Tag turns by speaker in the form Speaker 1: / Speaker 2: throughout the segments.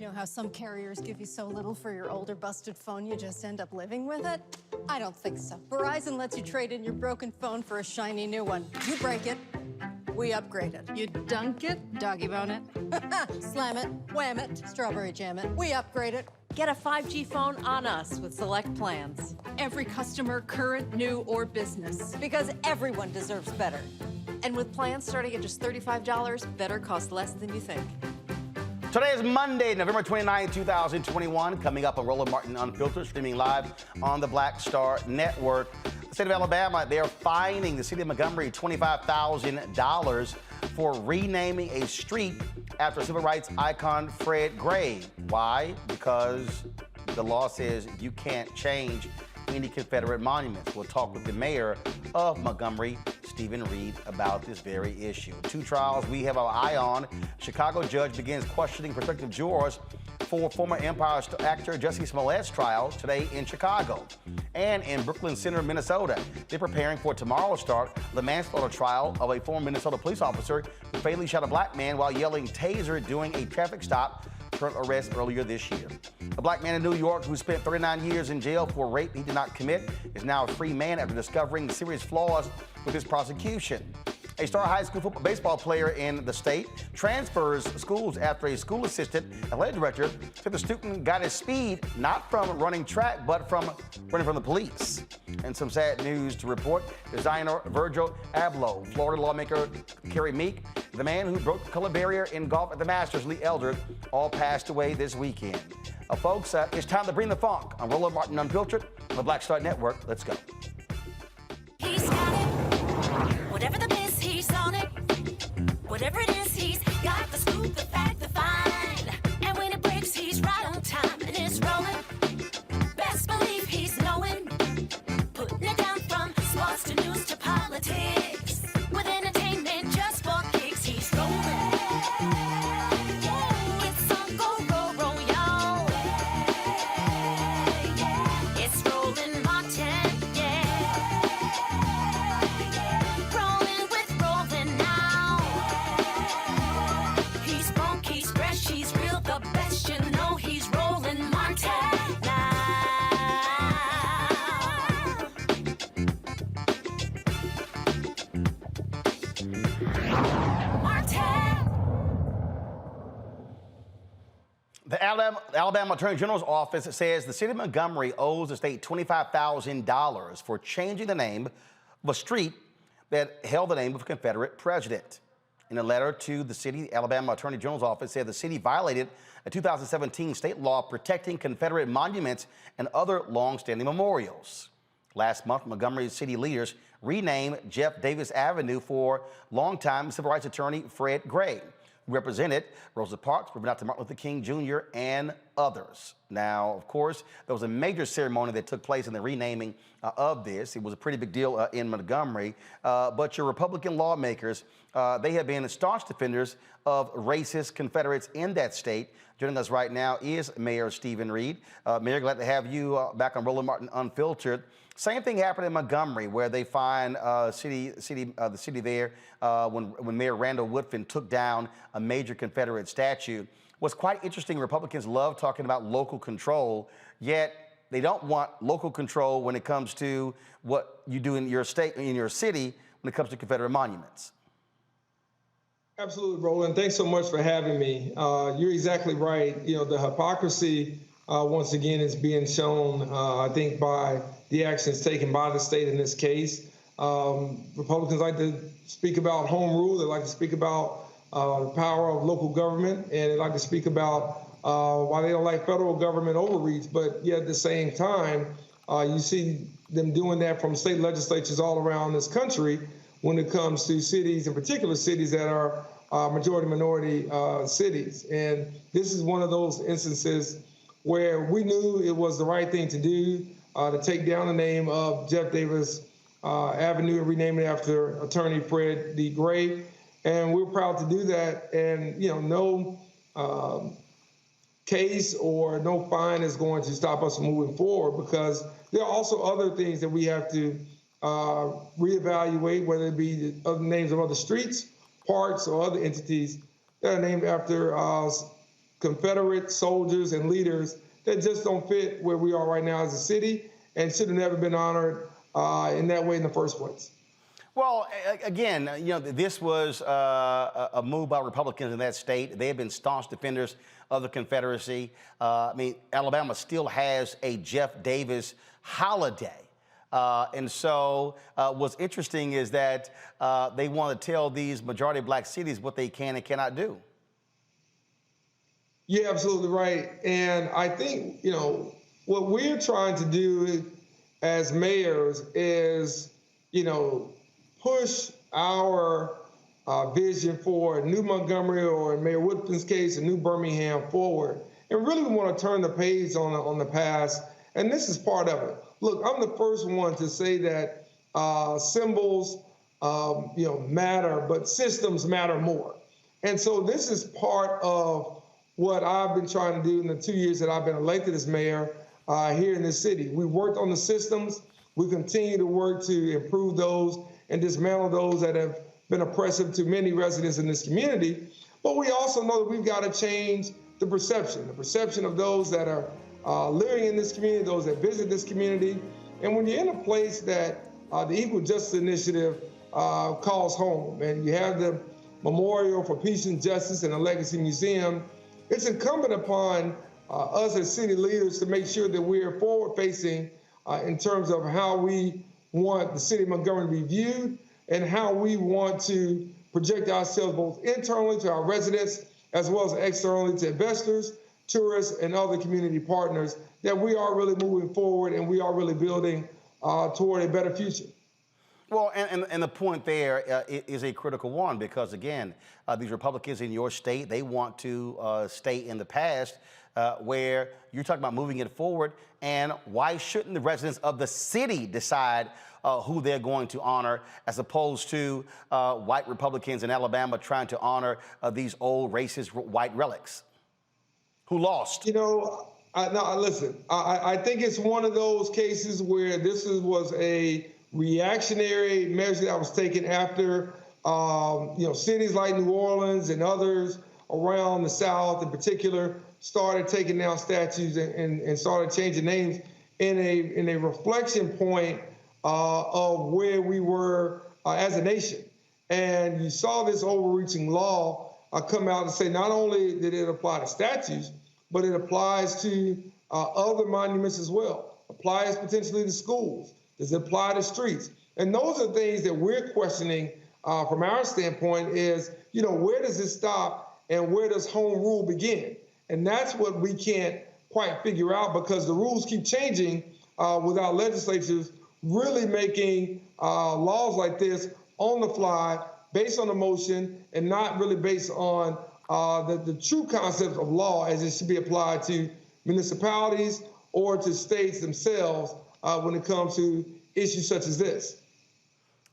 Speaker 1: know how some carriers give you so little for your older busted phone you just end up living with it? I don't think so. Verizon lets you trade in your broken phone for a shiny new one. You break it, we upgrade it.
Speaker 2: You dunk it, doggy bone it.
Speaker 1: Slam it, wham it, strawberry jam it. We upgrade it.
Speaker 3: Get a 5G phone on us with select plans.
Speaker 2: Every customer, current, new, or business.
Speaker 1: Because everyone deserves better.
Speaker 3: And with plans starting at just $35, better costs less than you think.
Speaker 4: Today is Monday, November 29, 2021. Coming up on Roland Martin Unfiltered, streaming live on the Black Star Network. The state of Alabama, they are fining the city of Montgomery $25,000 for renaming a street after civil rights icon Fred Gray. Why? Because the law says you can't change any Confederate monuments. We'll talk with the mayor of Montgomery, Steven Reed, about this very issue. Two trials we have our eye on. Chicago judge begins questioning prospective jurors for former Empire actor Jussie Smollett's trial today in Chicago. And in Brooklyn Center, Minnesota, they're preparing for tomorrow's start the manslaughter trial of a former Minnesota police officer who fatally shot a black man while yelling Taser during a traffic stop for arrest earlier this year. A black man in New York who spent 39 years in jail for rape he did not commit is now a free man after discovering serious flaws with his prosecution. A star high school baseball player in the state transfers schools after a school assistant athletic director said the student got his speed not from running track but from running from the police. And some sad news to report. Designer Virgil Abloh, Florida lawmaker Carrie Meek, the man who broke the color barrier in golf at the Masters, Lee Elder, all passed away this weekend. Folks, it's time to bring the funk on Roland Martin Unfiltered on the Black Star Network. Let's go.
Speaker 5: He's got it. Whatever the biz, he's on it. Whatever it is, he's got the scoop, the fact, the find. And when it breaks, he's right on time and it's rolling. Best believe he's knowing. Putting it down from sports to news to politics. With entertainment just for kicks, he's rolling. It's on Go, Roll, Roll, y'all.
Speaker 4: the Alabama Attorney General's office says the city of Montgomery owes the state $25,000 for changing the name of a street that held the name of a Confederate president. In a letter to the city, the Alabama Attorney General's office said the city violated a 2017 state law protecting Confederate monuments and other long-standing memorials. Last month, Montgomery city leaders renamed Jeff Davis Avenue for longtime civil rights attorney Fred Gray, who represented Rosa Parks, Dr. Martin Luther King Jr., and others. Now, of course, there was a major ceremony that took place in the renaming of this. It was a pretty big deal in Montgomery. But your Republican lawmakers, they have been staunch defenders of racist Confederates in that state. Joining us right now is Mayor Steven Reed. Mayor, glad to have you back on Roland Martin Unfiltered. Same thing happened in Montgomery, where they find the city there when Mayor Randall Woodfin took down a major Confederate statue. What's quite interesting, Republicans love talking about local control, yet they don't want local control when it comes to what you do in your state, in your city, when it comes to Confederate monuments.
Speaker 6: Absolutely, Roland. Thanks so much for having me. You're exactly right. You know, the hypocrisy, once again, is being shown, I think, by the actions taken by the state in this case. Republicans like to speak about home rule. They like to speak about the power of local government, and they like to speak about why they don't like federal government overreach. But yet at the same time, you see them doing that from state legislatures all around this country when it comes to cities, in particular cities that are majority-minority cities. And this is one of those instances where we knew it was the right thing to do, to take down the name of Jeff Davis Avenue and rename it after attorney Fred D. Gray. And we're proud to do that. And, you know, no case or no fine is going to stop us from moving forward, because there are also other things that we have to reevaluate, whether it be the other names of other streets, parks, or other entities that are named after Confederate soldiers and leaders that just don't fit where we are right now as a city and should have never been honored in that way in the first place.
Speaker 4: Well, again, you know, this was a move by Republicans in that state. They have been staunch defenders of the Confederacy. I mean, Alabama still has a Jeff Davis holiday. And so what's interesting is that they want to tell these majority black cities what they can and cannot do.
Speaker 6: You're absolutely right. And I think, you know, what we're trying to do as mayors is, you know, push our vision for a new Montgomery, or in Mayor Woodfin's case, a new Birmingham forward. And really we want to turn the page on the past. And this is part of it. Look, I'm the first one to say that symbols, you know, matter, but systems matter more. And so this is part of what I've been trying to do in the 2 years that I've been elected as mayor here in this city. We worked on the systems. We continue to work to improve those and dismantle those that have been oppressive to many residents in this community. But we also know that we've got to change the perception of those that are living in this community, those that visit this community. And when you're in a place that the Equal Justice Initiative calls home, and you have the Memorial for Peace and Justice and the Legacy Museum, it's incumbent upon us as city leaders to make sure that we're forward-facing in terms of how we want the city of Montgomery to be viewed and how we want to project ourselves both internally to our residents as well as externally to investors, tourists, and other community partners, that we are really moving forward and we are really building toward a better future.
Speaker 4: Well, and the point there is a critical one, because, again, these Republicans in your state, they want to stay in the past where you're talking about moving it forward. And why shouldn't the residents of the city decide who they're going to honor, as opposed to white Republicans in Alabama trying to honor these old racist white relics who lost?
Speaker 6: You know, listen, I think it's one of those cases where this was a reactionary measure that was taken after, you know, cities like New Orleans and others around the South in particular started taking down statues and started changing names in a reflection point of where we were as a nation. And you saw this overreaching law come out and say not only did it apply to statues, but it applies to other monuments as well. Applies potentially to schools. Does it apply to streets? And those are things that we're questioning from our standpoint is, where does it stop and where does home rule begin? And that's what we can't quite figure out because the rules keep changing without legislatures really making laws like this on the fly, based on emotion, and not really based on the true concept of law as it should be applied to municipalities or to states themselves when it comes to issues such as this.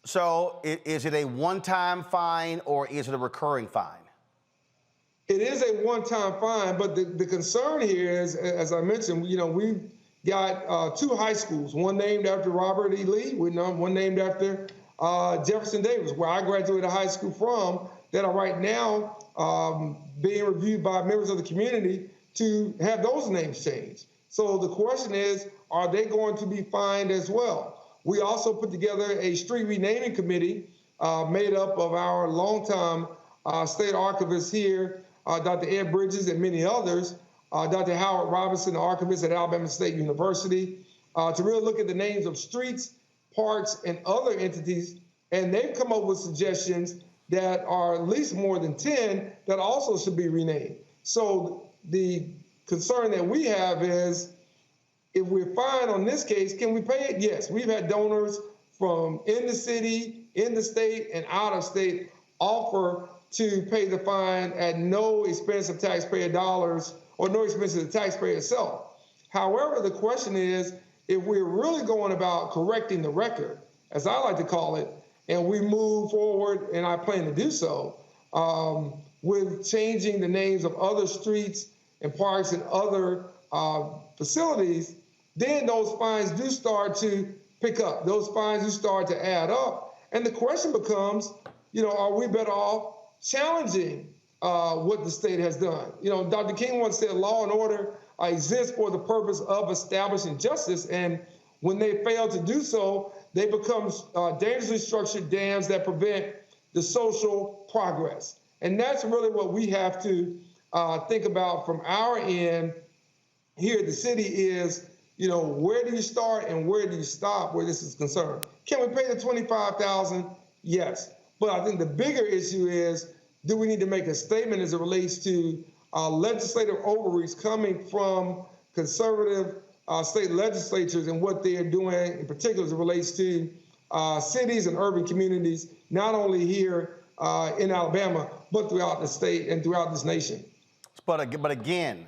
Speaker 4: So is it a one-time fine or is it a recurring fine?
Speaker 6: It is a one-time fine, but the concern here is, as I mentioned, we've got two high schools, one named after Robert E. Lee, one named after Jefferson Davis, where I graduated high school from, that are right now being reviewed by members of the community to have those names changed. So the question is, are they going to be fined as well? We also put together a street renaming committee made up of our longtime state archivist here, Dr. Ed Bridges and many others, Dr. Howard Robinson, the archivist at Alabama State University, to really look at the names of streets, parks, and other entities. And they've come up with suggestions that are at least more than 10 that also should be renamed. So the concern that we have is, if we're fined on this case, can we pay it? Yes, we've had donors from in the city, in the state, and out of state offer to pay the fine at no expense of taxpayer dollars or no expense of the taxpayer itself. However, the question is, if we're really going about correcting the record, as I like to call it, and we move forward, and I plan to do so, with changing the names of other streets and parks and other facilities, then those fines do start to pick up. Those fines do start to add up. And the question becomes, are we better off challenging what the state has done? Dr. King once said law and order exists for the purpose of establishing justice. And when they fail to do so, they become dangerously structured dams that prevent the social progress. And that's really what we have to think about from our end here at the city is, where do you start and where do you stop where this is concerned? Can we pay the $25,000? Yes. But I think the bigger issue is, do we need to make a statement as it relates to legislative overreach coming from conservative state legislatures and what they are doing, in particular as it relates to cities and urban communities, not only here in Alabama, but throughout the state and throughout this nation.
Speaker 4: But again,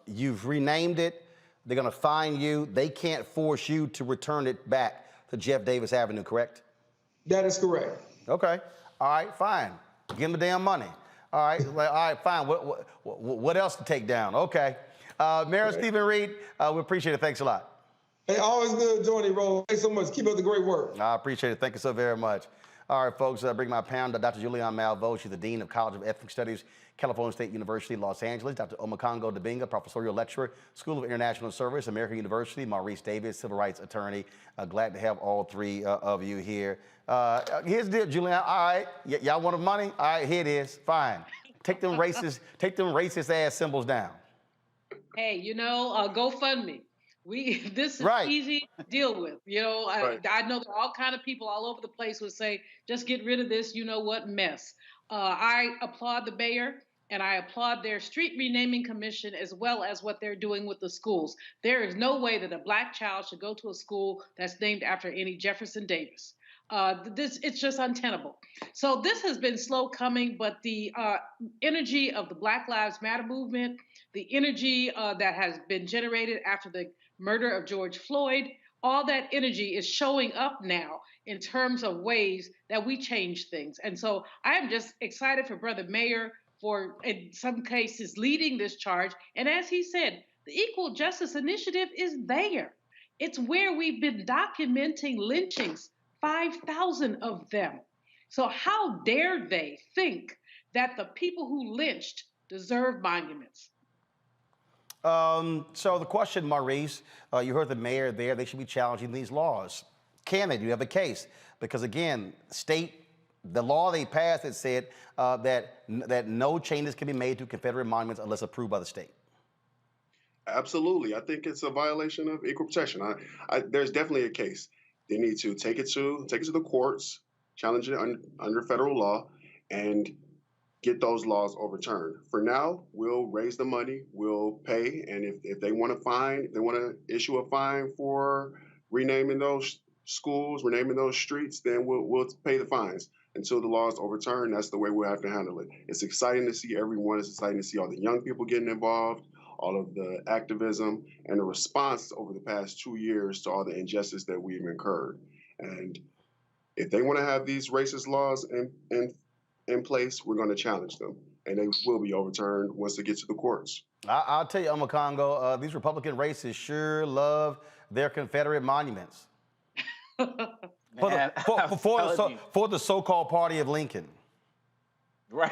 Speaker 4: you've renamed it. They're going to fine you. They can't force you to return it back to Jeff Davis Avenue, correct?
Speaker 6: That is correct.
Speaker 4: Okay. All right, fine. Give them the damn money. All right, all right, fine. What else to take down? Okay. Mayor Steven Reed, we appreciate it. Thanks a lot.
Speaker 6: Hey, always good joining, Roland. Thanks so much. Keep up the great work.
Speaker 4: I appreciate it. Thank you so very much. All right, folks, bring my panel, Dr. Julianne Malveaux. She's the Dean of College of Ethnic Studies, California State University, Los Angeles. Dr. Omekongo Dibinga, Professorial Lecturer, School of International Service, American University. Maurice Davis, Civil Rights Attorney. Glad to have all three of you here. Here's the deal, Julianne. All right, y'all want the money? All right, here it is. Fine. Take them racist ass symbols down.
Speaker 7: Hey, GoFundMe. This is easy to deal with. I know there are all kind of people all over the place who say, just get rid of this, mess. I applaud the mayor and I applaud their street renaming commission as well as what they're doing with the schools. There is no way that a Black child should go to a school that's named after any Jefferson Davis. It's just untenable. So this has been slow coming, but the energy of the Black Lives Matter movement, the energy that has been generated after the murder of George Floyd, all that energy is showing up now in terms of ways that we change things. And so I am just excited for Brother Mayor for, in some cases, leading this charge. And as he said, the Equal Justice Initiative is there. It's where we've been documenting lynchings, 5,000 of them. So how dare they think that the people who lynched deserve monuments?
Speaker 4: So the question, Maurice, you heard the mayor there, they should be challenging these laws. Can they? Do you have a case? Because again, the law they passed, it said that no changes can be made to Confederate monuments unless approved by the state.
Speaker 8: Absolutely. I think it's a violation of equal protection. There's definitely a case. They need to take it to the courts, challenge it under federal law, and get those laws overturned. For now, we'll raise the money, we'll pay, and if they want to fine, they want to issue a fine for renaming those schools, renaming those streets, then we'll pay the fines until the law is overturned. That's the way we'll have to handle it. It's exciting to see everyone. It's exciting to see all the young people getting involved, all of the activism, and the response over the past 2 years to all the injustice that we've incurred. And if they want to have these racist laws in place, we're going to challenge them, and they will be overturned once they get to the courts.
Speaker 4: I'll tell you, Omokongo, these Republican racists sure love their Confederate monuments. For the so-called party of Lincoln.
Speaker 9: Right,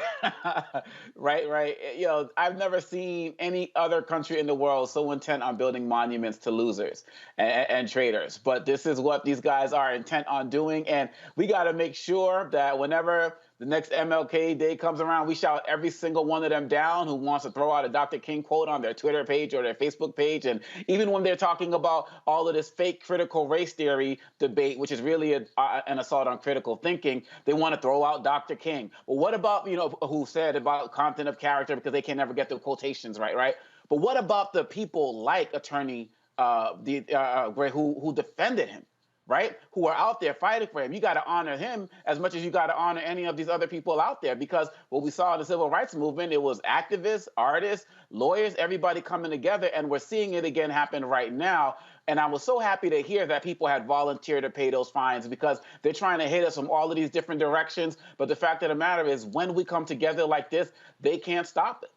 Speaker 9: right. You know, I've never seen any other country in the world so intent on building monuments to losers and traitors. But this is what these guys are intent on doing. And we got to make sure that whenever the next MLK Day comes around, we shout every single one of them down who wants to throw out a Dr. King quote on their Twitter page or their Facebook page. And even when they're talking about all of this fake critical race theory debate, which is really an assault on critical thinking, they want to throw out Dr. King. Well, what about, you know, who said about content of character because they can never get the quotations right? But what about the people like attorney who defended him? Right? Who are out there fighting for him. You got to honor him as much as you got to honor any of these other people out there, because what we saw in the civil rights movement, it was activists, artists, lawyers, everybody coming together, and we're seeing it again happen right now. And I was so happy to hear that people had volunteered to pay those fines, because they're trying to hit us from all of these different directions. But the fact of the matter is, when we come together like this, they can't stop it.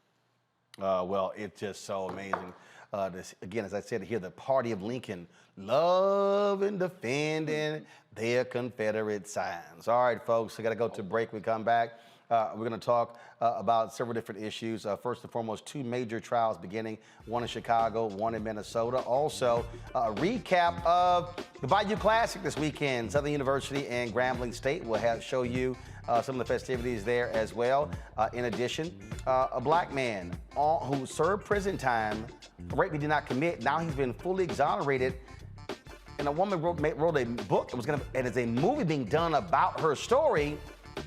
Speaker 4: Well, it's just so amazing. Again, as I said, here, the party of Lincoln, love and defending their Confederate signs. All right, folks, we got to go to break. We come back. We're going to talk about several different issues. First and foremost, 2 major trials beginning, one in Chicago, one in Minnesota. Also, a recap of the Bayou Classic this weekend. Southern University and Grambling State will show you some of the festivities there as well. In addition, a black man who served prison time for rape he did not commit. Now he's been fully exonerated. And a woman wrote a book. And it's a movie being done about her story.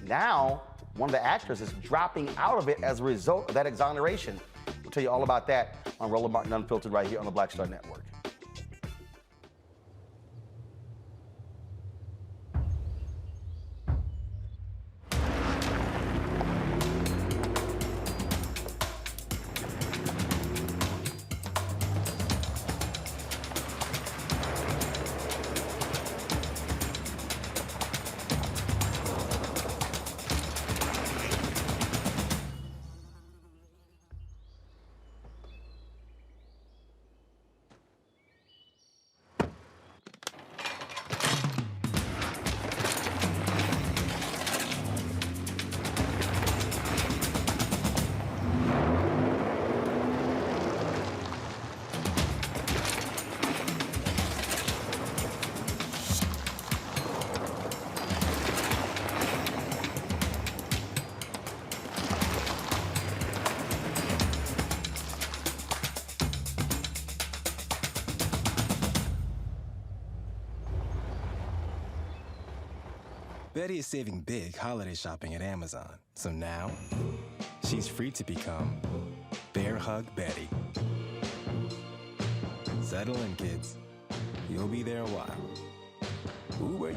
Speaker 4: Now, one of the actors is dropping out of it as a result of that exoneration. We'll tell you all about that on Roland Martin Unfiltered right here on the Black Star Network.
Speaker 10: Betty is saving big holiday shopping at Amazon. So now, she's free to become Bear Hug Betty. Settle in, kids. You'll be there a while. Ooh, where you?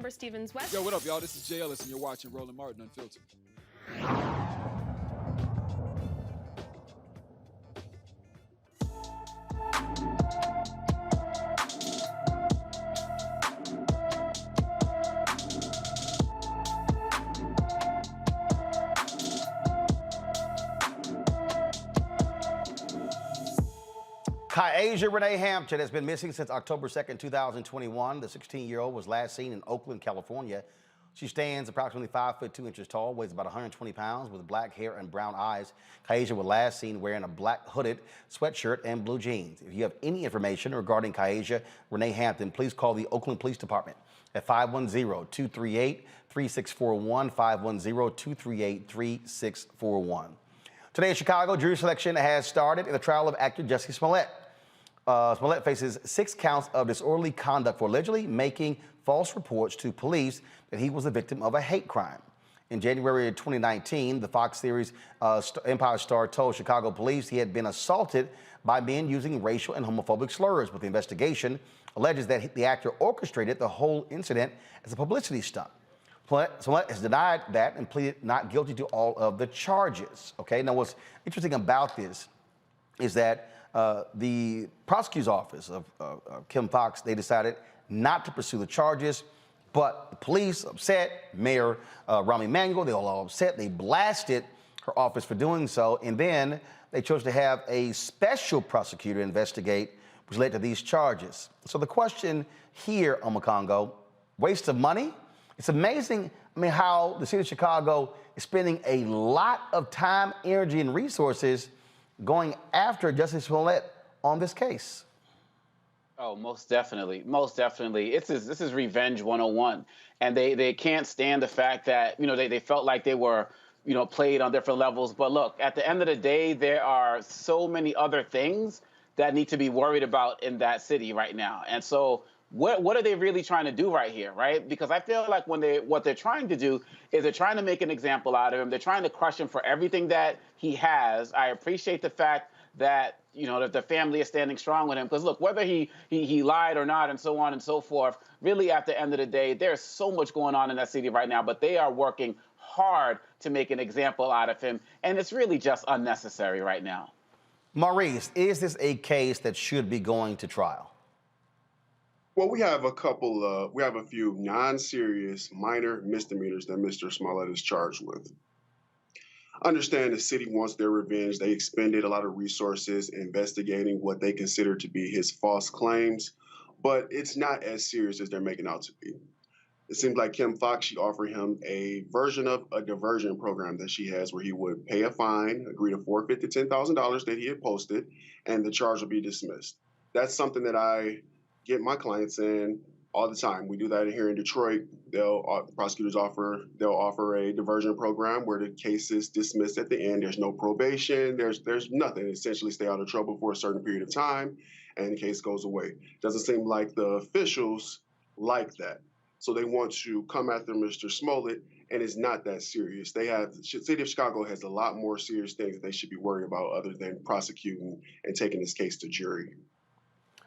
Speaker 11: Stevens West.
Speaker 12: Yo, what up, y'all? This is Jay Ellis, and you're watching Roland Martin Unfiltered.
Speaker 4: Kyasia Renee Hampton has been missing since October 2nd, 2021. The 16-year-old was last seen in Oakland, California. She stands approximately 5 foot 2 inches tall, weighs about 120 pounds, with black hair and brown eyes. Kaisha was last seen wearing a black hooded sweatshirt and blue jeans. If you have any information regarding Kaisha Renee Hampton, please call the Oakland Police Department at 510-238-3641, 510-238-3641. Today in Chicago, jury selection has started in the trial of actor Jussie Smollett. Smollett faces 6 counts of disorderly conduct for allegedly making false reports to police that he was the victim of a hate crime. In January of 2019, the Fox series Empire star told Chicago police he had been assaulted by men using racial and homophobic slurs, but the investigation alleges that the actor orchestrated the whole incident as a publicity stunt. Smollett has denied that and pleaded not guilty to all of the charges. Okay, now what's interesting about this is that the prosecutor's office of Kim Foxx, they decided not to pursue the charges, but the police upset, Mayor Rahm Emanuel, they all upset. They blasted her office for doing so, and then they chose to have a special prosecutor investigate, which led to these charges. So the question here, Omakongo, waste of money? It's amazing, how the city of Chicago is spending a lot of time, energy, and resources going after Jussie Smollett on this case.
Speaker 9: Oh, most definitely. Most definitely. This is revenge 101. And they can't stand the fact that, they felt like they were, played on different levels. But look, at the end of the day, there are so many other things that need to be worried about in that city right now. And so what are they really trying to do right here, right? Because I feel like what they're trying to do is they're trying to make an example out of him. They're trying to crush him for everything that he has. I appreciate the fact that, that the family is standing strong with him. Because look, whether he lied or not and so on and so forth, really at the end of the day, there's so much going on in that city right now, but they are working hard to make an example out of him. And it's really just unnecessary right now.
Speaker 4: Maurice, is this a case that should be going to trial?
Speaker 8: Well, we have a few non-serious minor misdemeanors that Mr. Smollett is charged with. Understand the city wants their revenge. They expended a lot of resources investigating what they consider to be his false claims, but it's not as serious as they're making out to be. It seems like Kim Foxx, she offered him a version of a diversion program that she has where he would pay a fine, agree to forfeit the $10,000 that he had posted, and the charge will be dismissed. That's something that I get my clients in all the time. We do that here in Detroit. Prosecutors they'll offer a diversion program where the case is dismissed at the end. There's no probation. There's nothing. Essentially, stay out of trouble for a certain period of time, and the case goes away. Doesn't seem like the officials like that. So they want to come after Mr. Smollett, and it's not that serious. The city of Chicago has a lot more serious things that they should be worried about other than prosecuting and taking this case to jury.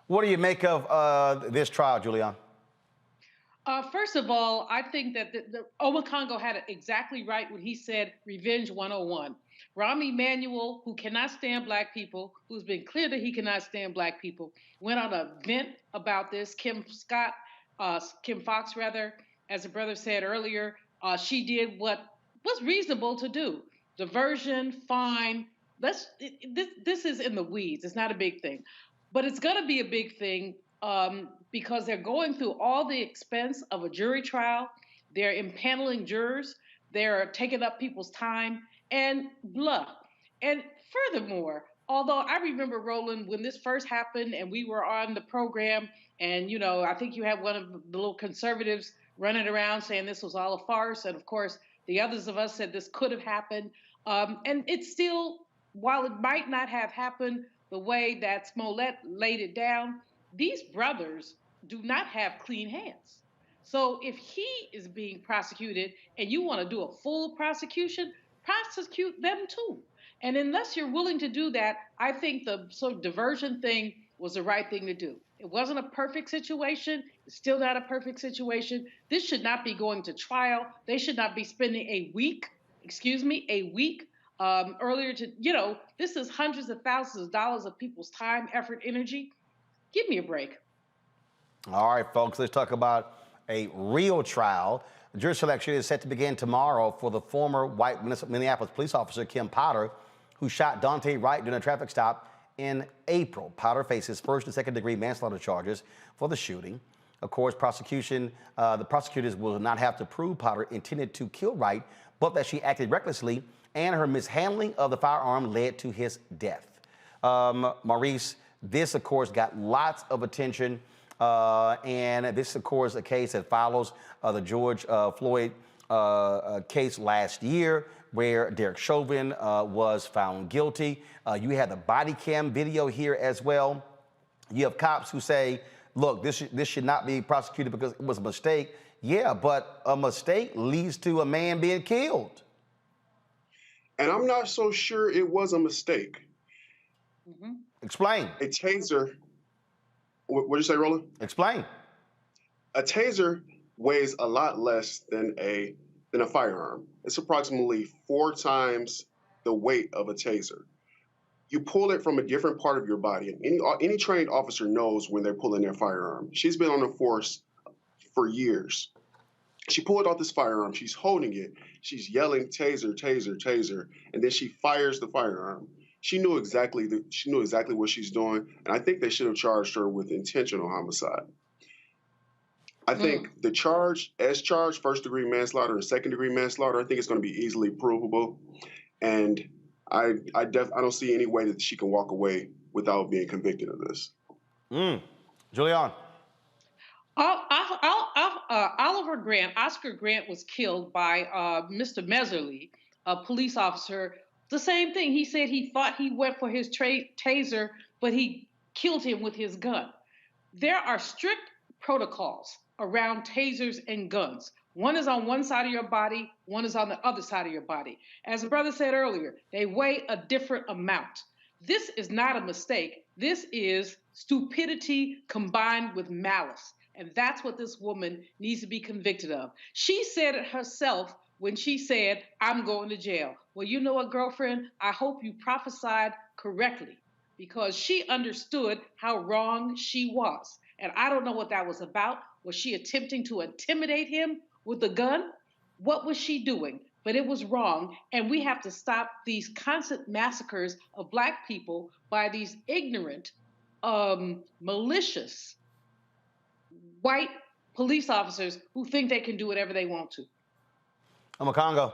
Speaker 4: What do you make of this trial, Julian?
Speaker 7: First of all, I think that the Omakongo had it exactly right when he said revenge 101. Rahm Emanuel, who cannot stand black people, who's been clear that he cannot stand black people, went on a vent about this. Kim Foxx, as the brother said earlier, she did what was reasonable to do. Diversion, fine. This is in the weeds. It's not a big thing. But it's going to be a big thing because they're going through all the expense of a jury trial. They're impaneling jurors. They're taking up people's time and blah. And furthermore, although I remember, Roland, when this first happened and we were on the program and, I think you had one of the little conservatives running around saying this was all a farce. And, of course, the others of us said this could have happened. And it's still, while it might not have happened the way that Smollett laid it down, these brothers do not have clean hands. So if he is being prosecuted and you want to do a full prosecution, prosecute them too. And unless you're willing to do that, I think the sort of diversion thing was the right thing to do. It wasn't a perfect situation. It's still not a perfect situation. This should not be going to trial. They should not be spending a week earlier to, this is hundreds of thousands of dollars of people's time, effort, energy. Give me a break.
Speaker 4: All right, folks, let's talk about a real trial. Jury selection is set to begin tomorrow for the former white Minneapolis police officer, Kim Potter, who shot Dante Wright during a traffic stop in April. Potter faces first and second degree manslaughter charges for the shooting. Of course, the prosecutors will not have to prove Potter intended to kill Wright, but that she acted recklessly and her mishandling of the firearm led to his death. Maurice, this, of course, got lots of attention. And this, of course, a case that follows the George Floyd case last year, where Derek Chauvin was found guilty. You had the body cam video here as well. You have cops who say, look, this should not be prosecuted because it was a mistake. Yeah, but a mistake leads to a man being killed.
Speaker 8: And I'm not so sure it was a mistake.
Speaker 7: Mm-hmm.
Speaker 4: Explain.
Speaker 8: A taser, what did you say, Roland?
Speaker 4: Explain.
Speaker 8: A taser weighs a lot less than a firearm. It's approximately 4 times the weight of a taser. You pull it from a different part of your body. And any trained officer knows when they're pulling their firearm. She's been on the force for years. She pulled out this firearm. She's holding it. She's yelling, taser, taser, taser. And then she fires the firearm. She knew exactly what she's doing. And I think they should have charged her with intentional homicide. I think the charge, as charged, first-degree manslaughter and second-degree manslaughter, I think it's going to be easily provable. And I don't see any way that she can walk away without being convicted of this.
Speaker 4: Julian.
Speaker 7: Oliver Grant, Oscar Grant, was killed by Mr. Meserly, a police officer. The same thing. He said he thought he went for his taser, but he killed him with his gun. There are strict protocols around tasers and guns. One is on one side of your body, one is on the other side of your body. As the brother said earlier, they weigh a different amount. This is not a mistake. This is stupidity combined with malice. And that's what this woman needs to be convicted of. She said it herself when she said, I'm going to jail. Well, you know what, girlfriend? I hope you prophesied correctly, because she understood how wrong she was. And I don't know what that was about. Was she attempting to intimidate him with a gun? What was she doing? But it was wrong. And we have to stop these constant massacres of Black people by these ignorant, malicious, white police officers who think they can do whatever they want to.
Speaker 4: I'm a Congo.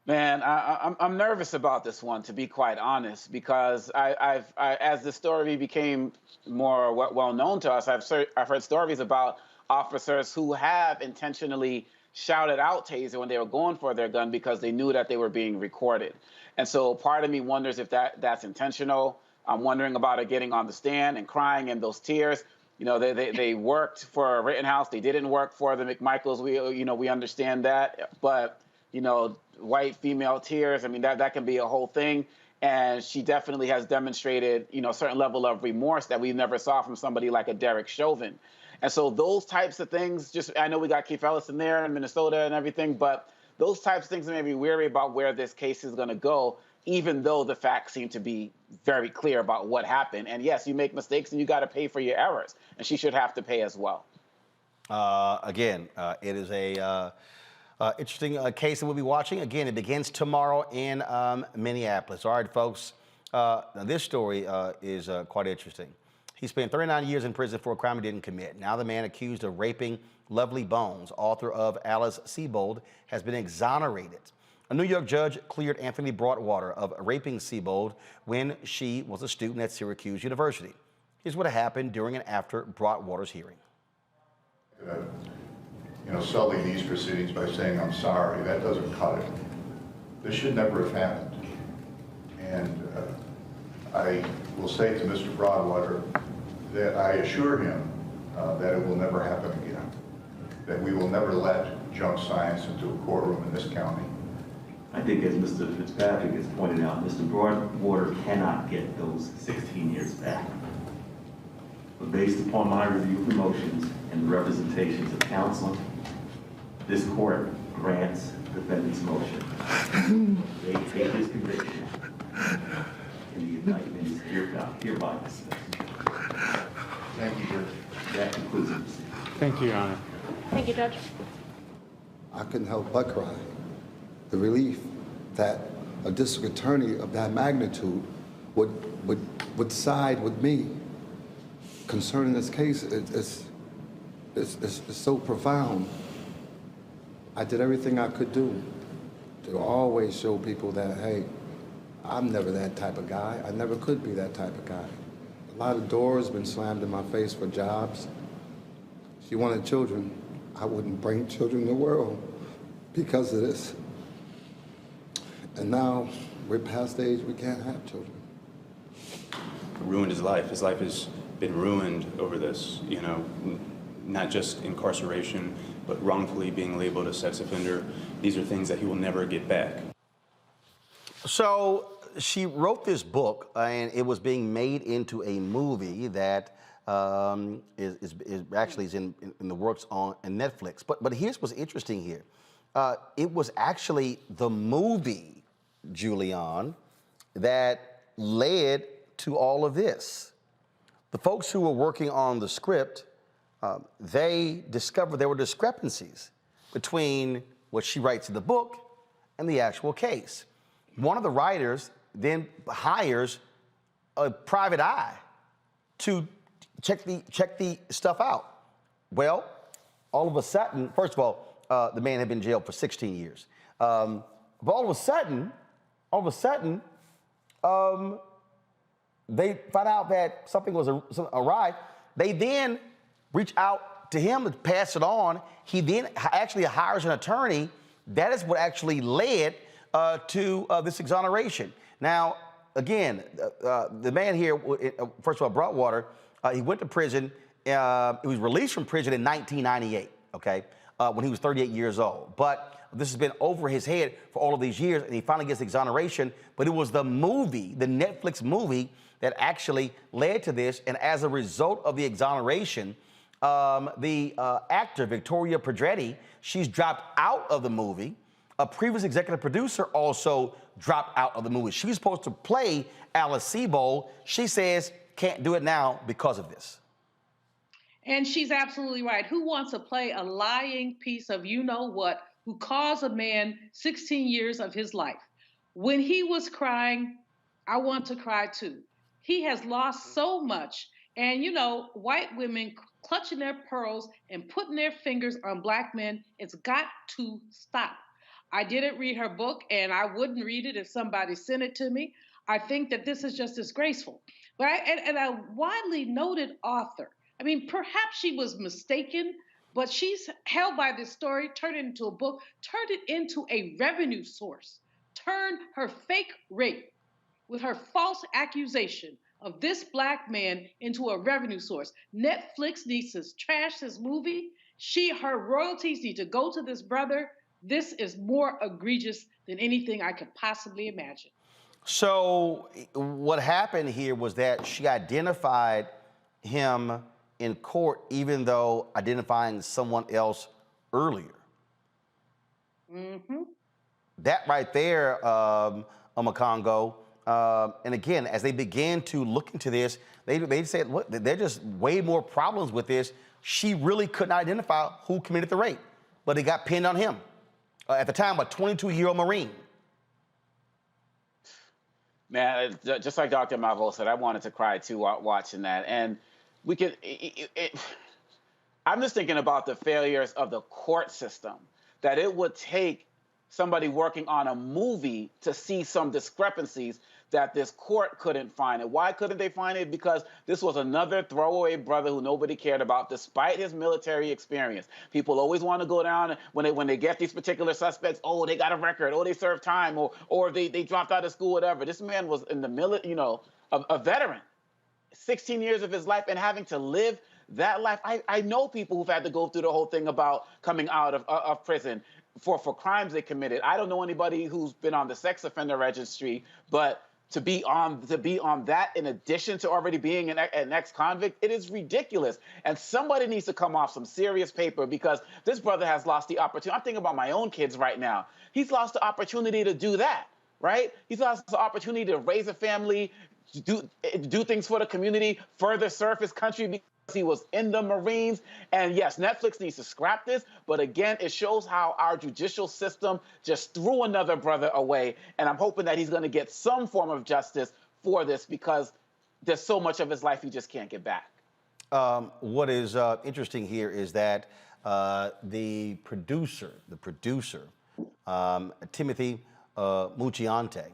Speaker 9: Man, I'm nervous about this one, to be quite honest, because as the story became more well known to us, I've heard stories about officers who have intentionally shouted out taser when they were going for their gun because they knew that they were being recorded. And so part of me wonders if that's intentional. I'm wondering about her getting on the stand and crying in those tears. You know, they worked for Rittenhouse. They didn't work for the McMichaels. We understand that. But, you know, white female tears, I mean, that can be a whole thing. And she definitely has demonstrated, you know, a certain level of remorse that we never saw from somebody like a Derek Chauvin. And so those types of things, I know we got Keith Ellis in there in Minnesota and everything, but those types of things make me weary about where this case is going to go, even though the facts seem to be very clear about what happened. And yes, you make mistakes and you got to pay for your errors. And she should have to pay as well.
Speaker 4: Again, it is a interesting case that we'll be watching. Again, it begins tomorrow in Minneapolis. All right, folks. Now this story is quite interesting. He spent 39 years in prison for a crime he didn't commit. Now the man accused of raping Lovely Bones, author of Alice Sebold, has been exonerated. A New York judge cleared Anthony Broadwater of raping Sebold when she was a student at Syracuse University. Here's what happened during and after Broadwater's hearing.
Speaker 11: Sully these proceedings by saying, I'm sorry, that doesn't cut it. This should never have happened. And I will say to Mr. Broadwater that I assure him that it will never happen again, that we will never let junk science into a courtroom in this county.
Speaker 13: I think, as Mr. Fitzpatrick has pointed out, Mr. Broadwater cannot get those 16 years back. But based upon my review of the motions and the representations of counsel, this court grants the defendant's motion. They take his conviction, and the indictment is hereby dismissed.
Speaker 11: Thank you, Judge.
Speaker 13: That concludes the proceeding.
Speaker 14: Thank you, Your Honor.
Speaker 3: Thank you, Judge.
Speaker 15: I couldn't help but cry. The relief that a district attorney of that magnitude would side with me concerning this case, it's so profound. I did everything I could do to always show people that, hey, I'm never that type of guy. I never could be that type of guy. A lot of doors been slammed in my face for jobs. She wanted children. I wouldn't bring children in the world because of this. And now we're past the age we can't have children.
Speaker 14: Ruined his life. His life has been ruined over this, you know, not just incarceration, but wrongfully being labeled a sex offender. These are things that he will never get back.
Speaker 4: So she wrote this book, and it was being made into a movie that is actually in the works on Netflix. But here's what's interesting here. It was actually the movie, Julian, that led to all of this. The folks who were working on the script, they discovered there were discrepancies between what she writes in the book and the actual case. One of the writers then hires a private eye to check the stuff out. Well, all of a sudden, first of all, the man had been in jail for 16 years. But all of a sudden, they found out that something was awry. They then reach out to him to pass it on. He then actually hires an attorney. That is what actually led to this exoneration. Now, again, the man here, first of all, Broadwater, he went to prison. He was released from prison in 1998, okay, when he was 38 years old. But this has been over his head for all of these years, and he finally gets exoneration. But it was the movie, the Netflix movie, that actually led to this. And as a result of the exoneration, the actor, Victoria Pedretti, she's dropped out of the movie. A previous executive producer also dropped out of the movie. She was supposed to play Alice Sebold. She says can't do it now because of this.
Speaker 7: And she's absolutely right. Who wants to play a lying piece of you-know-what who caused a man 16 years of his life? When he was crying, I want to cry too. He has lost so much. And, you know, white women clutching their pearls and putting their fingers on black men, it's got to stop. I didn't read her book, and I wouldn't read it if somebody sent it to me. I think that this is just disgraceful. But a widely noted author, I mean, perhaps she was mistaken, but she's held by this story, turned it into a book, turned it into a revenue source, turned her fake rape with her false accusation of this black man into a revenue source. Netflix needs to trash this movie. Her royalties need to go to this brother. This is more egregious than anything I could possibly imagine.
Speaker 4: So what happened here was that she identified him in court, even though identifying someone else earlier.
Speaker 7: Mm-hmm.
Speaker 4: That right there, Omakongo, and again, as they began to look into this, they said, look, there are just way more problems with this. She really couldn't identify who committed the rape, but it got pinned on him. At the time, a 22-year-old Marine.
Speaker 9: Man, just like Dr. Malvo said, I wanted to cry too watching that. And we could, I'm just thinking about the failures of the court system, that it would take somebody working on a movie to see some discrepancies that this court couldn't find. And why couldn't they find it? Because this was another throwaway brother who nobody cared about, despite his military experience. People always want to go down when they get these particular suspects, oh, they got a record, oh, they served time, or they dropped out of school, whatever. This man was in the military, you know, a veteran, 16 years of his life, and having to live that life. I know people who've had to go through the whole thing about coming out of prison for crimes they committed. I don't know anybody who's been on the sex offender registry, but to be on that in addition to already being an ex-convict, it is ridiculous. And somebody needs to come off some serious paper, because this brother has lost the opportunity. I'm thinking about my own kids right now. He's lost the opportunity to do that, right? He's lost the opportunity to raise a family, do things for the community, further serve his country, because he was in the Marines. And yes, Netflix needs to scrap this, but again, it shows how our judicial system just threw another brother away. And I'm hoping that he's going to get some form of justice for this, because there's so much of his life he just can't get back.
Speaker 4: What is interesting here is that the producer, Timothy Mucciante,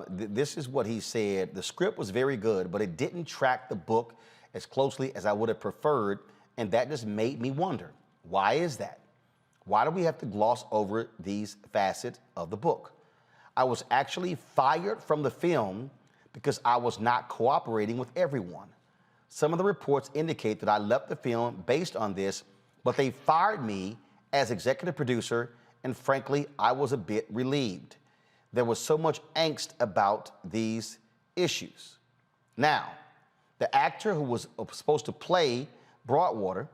Speaker 4: this is what he said. The script was very good, but it didn't track the book as closely as I would have preferred, and that just made me wonder, why is that? Why do we have to gloss over these facets of the book? I was actually fired from the film because I was not cooperating with everyone. Some of the reports indicate that I left the film based on this, but they fired me as executive producer, and frankly, I was a bit relieved. There was so much angst about these issues. Now, the actor who was supposed to play Broadwater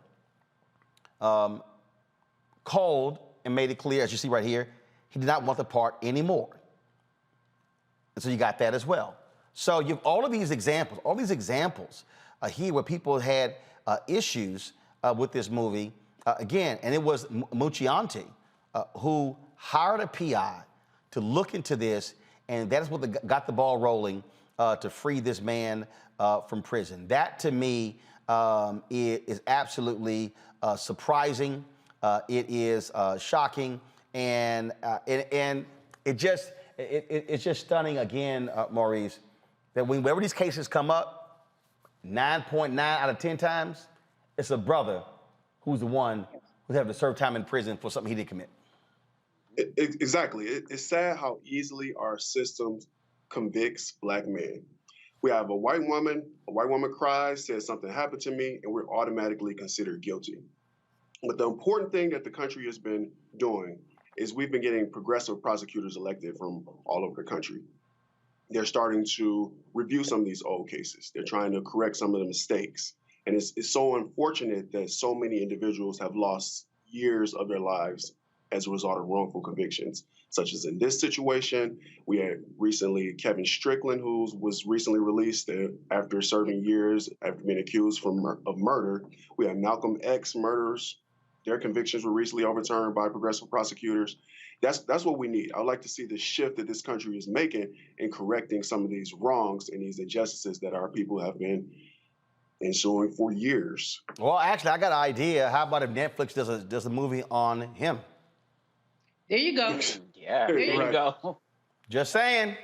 Speaker 4: called and made it clear, as you see right here, he did not want the part anymore. And so you got that as well. So you have all these examples here where people had issues with this movie. Again, and it was Mucciante who hired a PI to look into this, and that is what got the ball rolling to free this man from prison. That, to me, is absolutely surprising. It is shocking, and it's just stunning again, Maurice, that whenever these cases come up, 9.9 out of 10 times, it's a brother who's the one who's having to serve time in prison for something he didn't commit.
Speaker 8: Exactly. It's sad how easily our system convicts Black men. We have a white woman cries, says something happened to me, and we're automatically considered guilty. But the important thing that the country has been doing is we've been getting progressive prosecutors elected from all over the country. They're starting to review some of these old cases. They're trying to correct some of the mistakes. And it's so unfortunate that so many individuals have lost years of their lives as a result of wrongful convictions, such as in this situation. We had recently Kevin Strickland, who was recently released after serving years after being accused of murder. We have Malcolm X murderers. Their convictions were recently overturned by progressive prosecutors. That's what we need. I'd like to see the shift that this country is making in correcting some of these wrongs and these injustices that our people have been ensuing for years.
Speaker 4: Well, actually, I got an idea. How about if Netflix does a movie on him?
Speaker 7: There you go.
Speaker 9: Yeah, there you go.
Speaker 4: Just saying.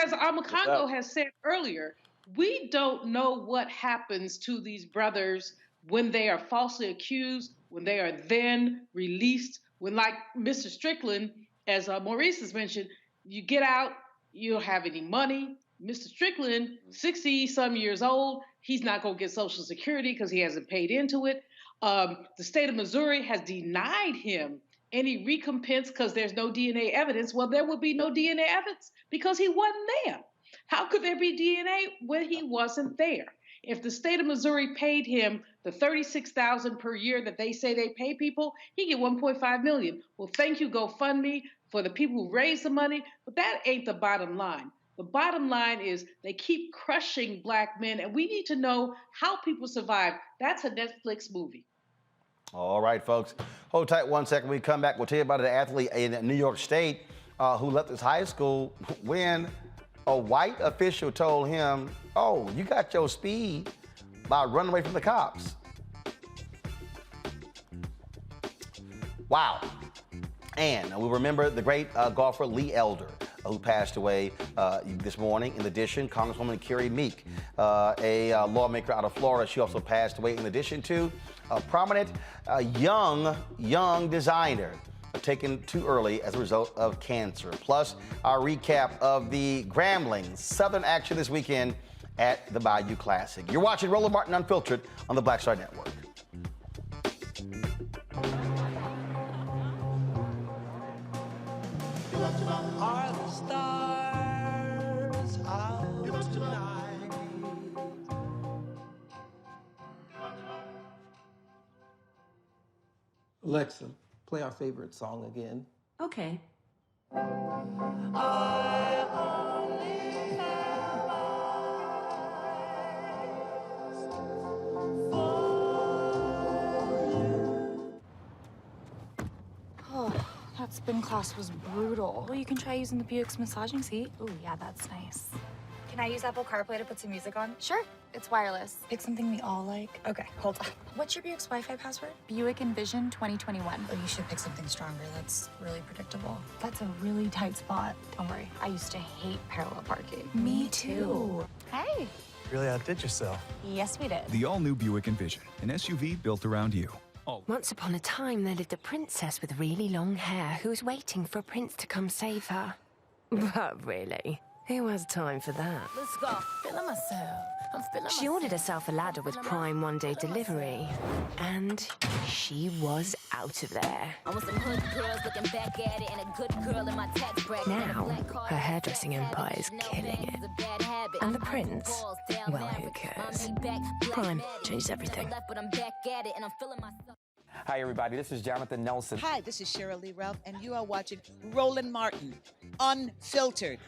Speaker 7: As Amakongo has said earlier, we don't know what happens to these brothers when they are falsely accused, when they are then released, when, like Mr. Strickland, as Maurice has mentioned, you get out, you don't have any money. Mr. Strickland, 60-some years old, he's not going to get Social Security because he hasn't paid into it. The state of Missouri has denied him any recompense because there's no DNA evidence. Well, there will be no DNA evidence because he wasn't there. How could there be DNA when he wasn't there? If the state of Missouri paid him the $36,000 per year that they say they pay people, he get $1.5 million. Well, thank you, GoFundMe, for the people who raised the money, but that ain't the bottom line. The bottom line is they keep crushing Black men, and we need to know how people survive. That's a Netflix movie.
Speaker 4: All right, folks. Hold tight 1 second. When we come back, we'll tell you about an athlete in New York State who left his high school when a white official told him, oh, you got your speed by running away from the cops. Wow. And we remember the great golfer Lee Elder, who passed away this morning. In addition, Congresswoman Carrie Meek, a lawmaker out of Florida, she also passed away. In addition to a prominent young designer taken too early as a result of cancer. Plus, our recap of the Grambling Southern action this weekend at the Bayou Classic. You're watching Roland Martin Unfiltered on the Black Star Network.
Speaker 16: Are the stars out tonight?
Speaker 17: Alexa, play our favorite song again.
Speaker 18: Okay.
Speaker 16: I only have eyes for you.
Speaker 19: Oh, that spin class was brutal. Well, you can try using the Buick's massaging seat. Oh, yeah, that's nice.
Speaker 18: Can I use Apple CarPlay to put some music on? Sure. It's wireless. Pick something we all like. Okay, hold on. What's your Buick's Wi-Fi password? Buick Envision 2021. Oh, you should pick something stronger. That's really predictable. That's a really tight spot. Don't worry. I used to hate parallel parking. Me too. Hey.
Speaker 19: Really outdid yourself.
Speaker 18: Yes, we did.
Speaker 20: The all-new Buick Envision, an SUV built around you.
Speaker 21: Once upon a time, there lived a princess with really long hair who was waiting for a prince to come save her. But really, who has time for that?
Speaker 5: Let's go. Feeling myself. I'm feeling
Speaker 21: She ordered herself a ladder with Prime one-day delivery, and she was out of there.
Speaker 5: I want some hood girls looking back at it and a good girl in my tax bracket.
Speaker 21: Now, her hairdressing empire is killing it. And the prince? Well, who cares? Prime changed everything.
Speaker 5: But I'm back at it and I'm feeling myself.
Speaker 22: Hi, everybody. This is Jonathan Nelson.
Speaker 23: Hi, this is Cheryl Lee Ralph, and you are watching Roland Martin, Unfiltered.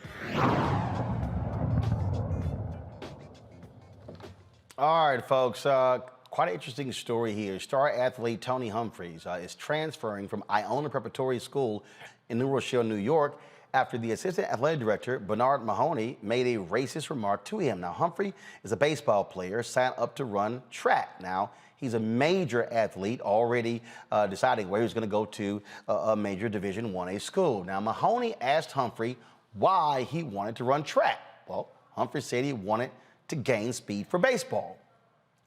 Speaker 4: All right, folks. Quite an interesting story here. Star athlete Tony Humphries is transferring from Iona Preparatory School in New Rochelle, New York, after the assistant athletic director, Bernard Mahoney, made a racist remark to him. Now, Humphrey is a baseball player, signed up to run track. Now, he's a major athlete, already deciding where he's going to go to a major Division I school. Now, Mahoney asked Humphrey why he wanted to run track. Well, Humphrey said he wanted to gain speed for baseball.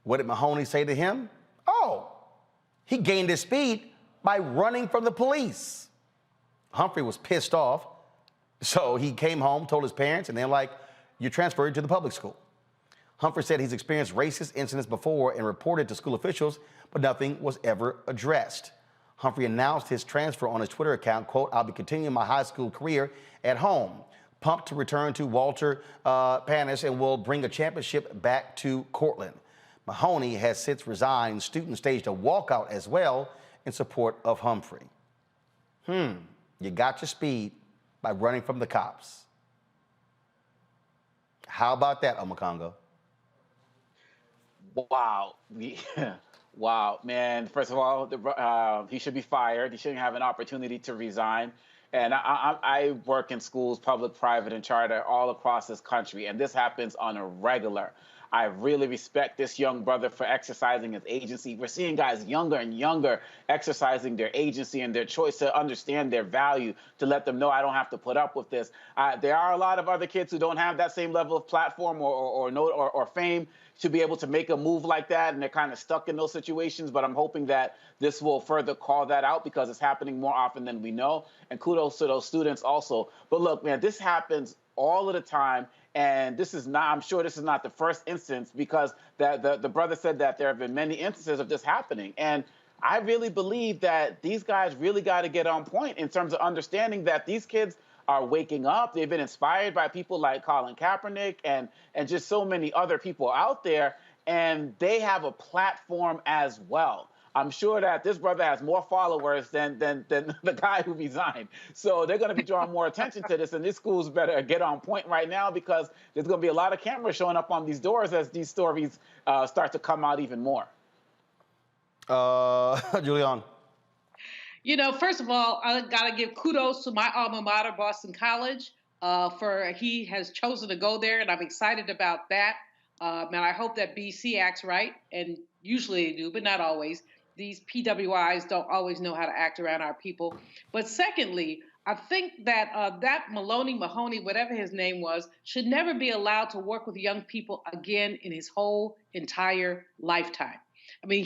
Speaker 4: What did Mahoney say to him? Oh, he gained his speed by running from the police. Humphrey was pissed off, so he came home, told his parents, and they're like, you're transferred to the public school. Humphrey said he's experienced racist incidents before and reported to school officials, but nothing was ever addressed. Humphrey announced his transfer on his Twitter account, quote, I'll be continuing my high school career at home. Pumped to return to Walter Panis and will bring a championship back to Cortland. Mahoney has since resigned. Students staged a walkout as well in support of Humphrey. You got your speed by running from the cops. How about that, Omakongo?
Speaker 9: Wow. Wow, man. First of all, he should be fired. He shouldn't have an opportunity to resign. And I work in schools, public, private, and charter all across this country, and this happens on a regular. I really respect this young brother for exercising his agency. We're seeing guys younger and younger exercising their agency and their choice to understand their value, to let them know I don't have to put up with this. There are a lot of other kids who don't have that same level of platform or fame to be able to make a move like that, and they're kind of stuck in those situations. But I'm hoping that this will further call that out because it's happening more often than we know. And kudos to those students also. But look, man, this happens all of the time. And this is not, I'm sure this is not the first instance, because the brother said that there have been many instances of this happening. And I really believe that these guys really got to get on point in terms of understanding that these kids are waking up. They've been inspired by people like Colin Kaepernick and just so many other people out there, and they have a platform as well. I'm sure that this brother has more followers than the guy who resigned. So they're going to be drawing more attention to this, and these schools better get on point right now because there's going to be a lot of cameras showing up on these doors as these stories start to come out even more.
Speaker 4: Julian.
Speaker 7: You know, first of all, I got to give kudos to my alma mater, Boston College, for he has chosen to go there, and I'm excited about that. And I hope that BC acts right, and usually they do, but not always. These PWIs don't always know how to act around our people. But secondly, I think that that Mahoney, whatever his name was, should never be allowed to work with young people again in his whole entire lifetime. I mean,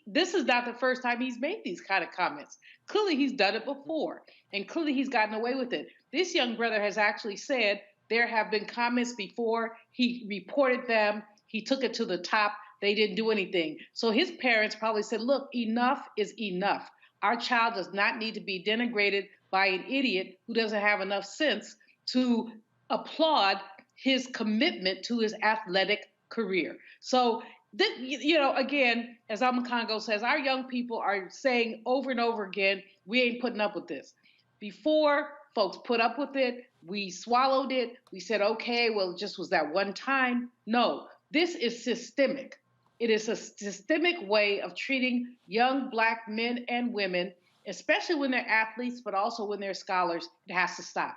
Speaker 7: this is not the first time he's made these kind of comments. Clearly, he's done it before, and clearly he's gotten away with it. This young brother has actually said there have been comments before. He reported them. He took it to the top. They didn't do anything. So his parents probably said, look, enough is enough. Our child does not need to be denigrated by an idiot who doesn't have enough sense to applaud his commitment to his athletic career. So, again, as Omakongo says, our young people are saying over and over again, we ain't putting up with this. Before folks put up with it, we swallowed it. We said, okay, well, it just was that one time. No, this is systemic. It is a systemic way of treating young Black men and women, especially when they're athletes, but also when they're scholars. It has to stop.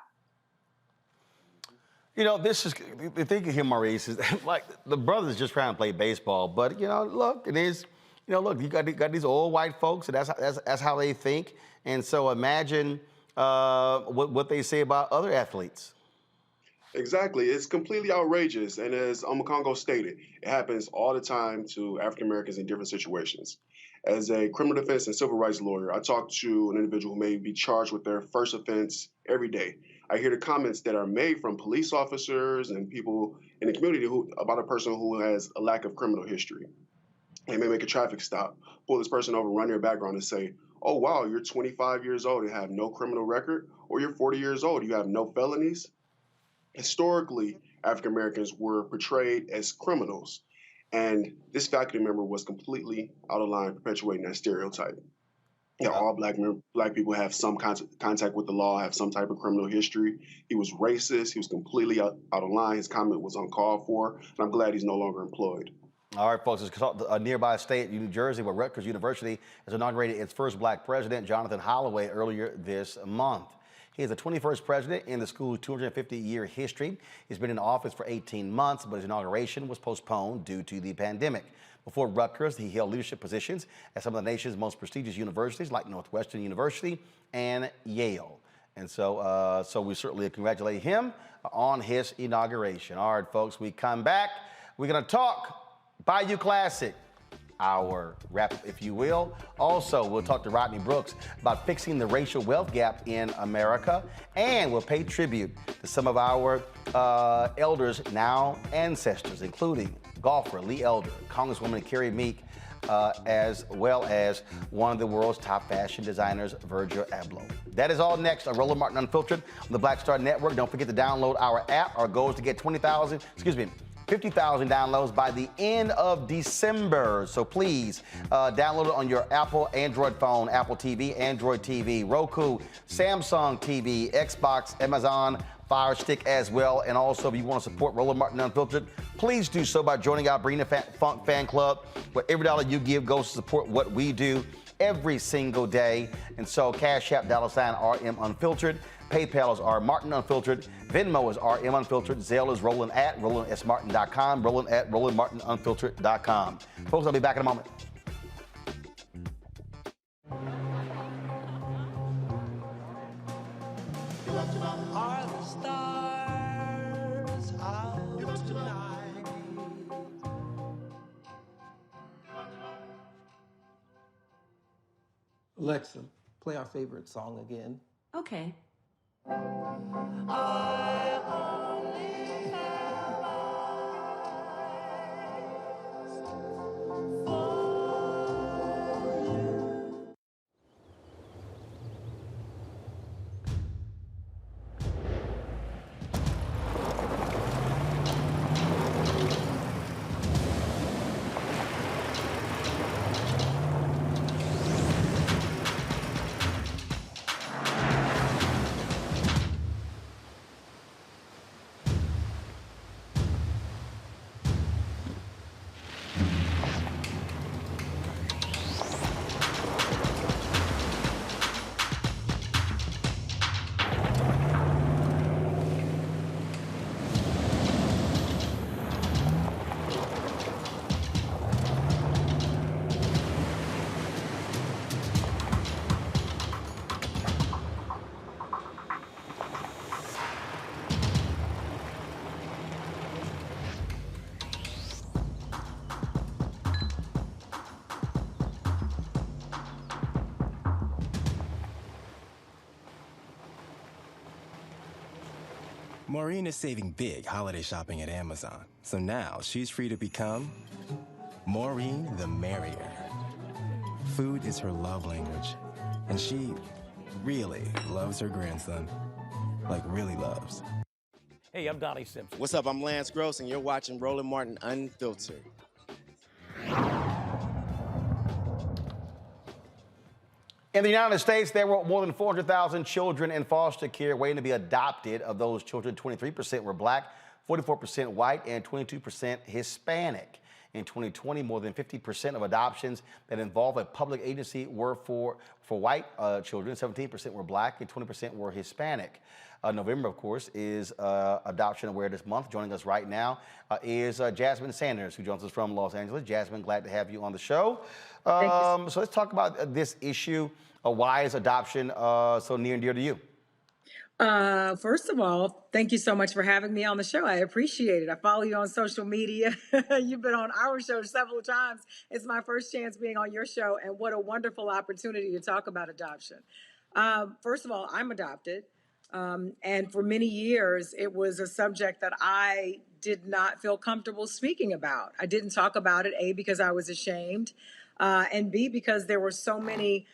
Speaker 4: You know, this is the thing here, Maurice, is like the brothers just trying to play baseball, but look, it is. Look, you got these old white folks, and that's how they think. And so imagine what they say about other athletes.
Speaker 8: Exactly. It's completely outrageous. And as Omakongo stated, it happens all the time to African Americans in different situations. As a criminal defense and civil rights lawyer, I talk to an individual who may be charged with their first offense every day. I hear the comments that are made from police officers and people in the community about a person who has a lack of criminal history. They may make a traffic stop, pull this person over, run their background and say, oh, wow, you're 25 years old and have no criminal record, or you're 40 years old, you have no felonies. Historically, African Americans were portrayed as criminals, and this faculty member was completely out of line, perpetuating that stereotype. Yeah, all black people have some contact with the law, have some type of criminal history. He was racist. He was completely out of line. His comment was uncalled for, and I'm glad he's no longer employed.
Speaker 4: All right, folks, it's a nearby state, New Jersey, where Rutgers University has inaugurated its first black president, Jonathan Holloway, earlier this month. He is the 21st president in the school's 250-year history. He's been in office for 18 months, but his inauguration was postponed due to the pandemic. Before Rutgers, he held leadership positions at some of the nation's most prestigious universities like Northwestern University and Yale. And so we certainly congratulate him on his inauguration. All right, folks, we come back. We're going to talk Bayou Classic, our wrap, if you will. Also, we'll talk to Rodney Brooks about fixing the racial wealth gap in America, and we'll pay tribute to some of our elders, now ancestors, including golfer Lee Elder, Congresswoman Carrie Meek, as well as one of the world's top fashion designers, Virgil Abloh. That is all next on Roland Martin Unfiltered on the Black Star Network. Don't forget to download our app. Our goal is to get 50,000 downloads by the end of December. So please download it on your Apple Android phone, Apple TV, Android TV, Roku, Samsung TV, Xbox, Amazon Fire Stick as well. And also, if you want to support Roland Martin Unfiltered, please do so by joining our Brina Funk Fan Club, where every dollar you give goes to support what we do every single day. And so Cash App, $RM Unfiltered. PayPal is R Martin Unfiltered. Venmo is RM Unfiltered. Zelle is Roland at RolandSMartin.com. Roland at RolandMartinUnfiltered.com. Folks, I'll be back in a moment.
Speaker 16: Are the stars out tonight?
Speaker 17: Alexa, play our favorite song again.
Speaker 21: Okay.
Speaker 16: I only have eyes for you.
Speaker 10: Maureen is saving big holiday shopping at Amazon. So now she's free to become Maureen the Merrier. Food is her love language, and she really loves her grandson. Like, really loves.
Speaker 1: Hey, I'm Donnie Simpson. What's up? I'm Lance Gross, and you're watching Roland Martin Unfiltered.
Speaker 4: In the United States, there were more than 400,000 children in foster care waiting to be adopted. Of those children, 23% were black, 44% white, and 22% Hispanic. In 2020, more than 50% of adoptions that involve a public agency were for white children, 17% were black, and 20% were Hispanic. November, of course, is Adoption Awareness Month. Joining us right now is Jasmine Sanders, who joins us from Los Angeles. Jasmine, glad to have you on the show. So let's talk about this issue. Why is adoption so near and dear to you?
Speaker 2: First of all, thank you so much for having me on the show. I appreciate it. I follow you on social media. You've been on our show several times. It's my first chance being on your show, and what a wonderful opportunity to talk about adoption. First of all, I'm adopted. And for many years, it was a subject that I did not feel comfortable speaking about. I didn't talk about it, A, because I was ashamed, and B, because there were so many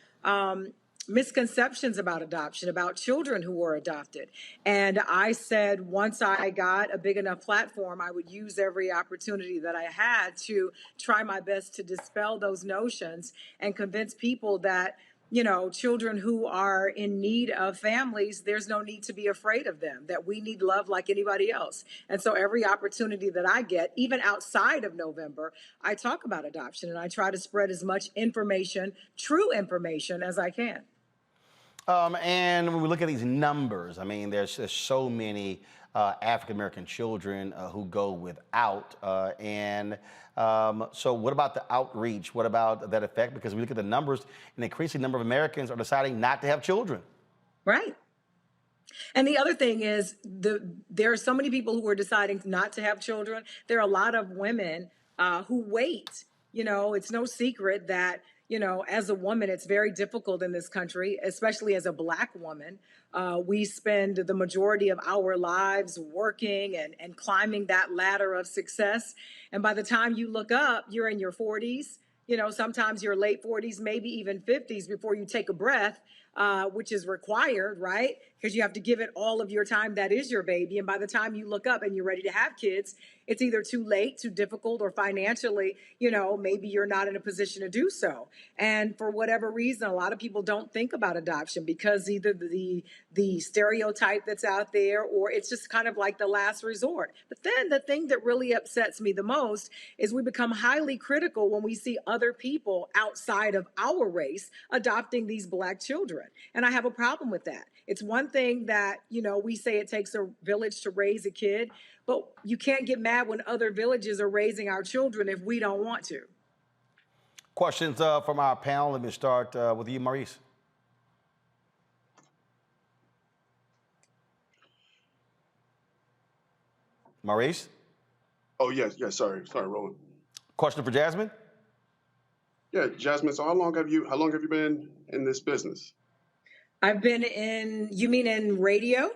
Speaker 2: misconceptions about adoption, about children who were adopted. And I said once I got a big enough platform, I would use every opportunity that I had to try my best to dispel those notions and convince people that, you know, children who are in need of families, there's no need to be afraid of them, that we need love like anybody else. And so every opportunity that I get, even outside of November, I talk about adoption and I try to spread as much information, true information, as I can.
Speaker 4: And when we look at these numbers, I mean, there's so many African-American children who go without. So what about the outreach? What about that effect? Because we look at the numbers, an increasing number of Americans are deciding not to have children.
Speaker 2: Right. And the other thing is, there are so many people who are deciding not to have children. There are a lot of women who wait. You know, it's no secret that, you know, as a woman, it's very difficult in this country, especially as a Black woman. We spend the majority of our lives working and climbing that ladder of success. And by the time you look up, you're in your 40s, you know, sometimes your late 40s, maybe even 50s before you take a breath, which is required, right? Because you have to give it all of your time. That is your baby. And by the time you look up and you're ready to have kids, it's either too late, too difficult, or financially, you know, maybe you're not in a position to do so. And for whatever reason, a lot of people don't think about adoption because either the stereotype that's out there, or it's just kind of like the last resort. But then the thing that really upsets me the most is we become highly critical when we see other people outside of our race adopting these Black children. And I have a problem with that. It's one thing that, you know, we say it takes a village to raise a kid, but you can't get mad when other villages are raising our children if we don't want to.
Speaker 4: Questions from our panel. Let me start with you, Maurice. Maurice?
Speaker 8: Oh, yes. Sorry, Roland.
Speaker 4: Question for Jasmine?
Speaker 8: Yeah, Jasmine, so how long have you been in this business?
Speaker 2: I've been in, you mean in radio?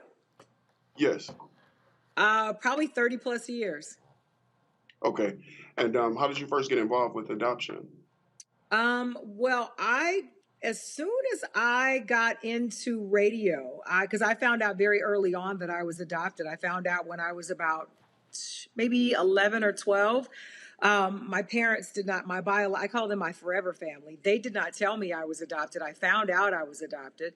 Speaker 8: Yes.
Speaker 2: Probably 30 plus years.
Speaker 8: Okay. And how did you first get involved with adoption?
Speaker 2: Well, as soon as I got into radio, because I found out very early on that I was adopted. I found out when I was about maybe 11 or 12. My parents did not, I call them my forever family. They did not tell me I was adopted. I found out I was adopted.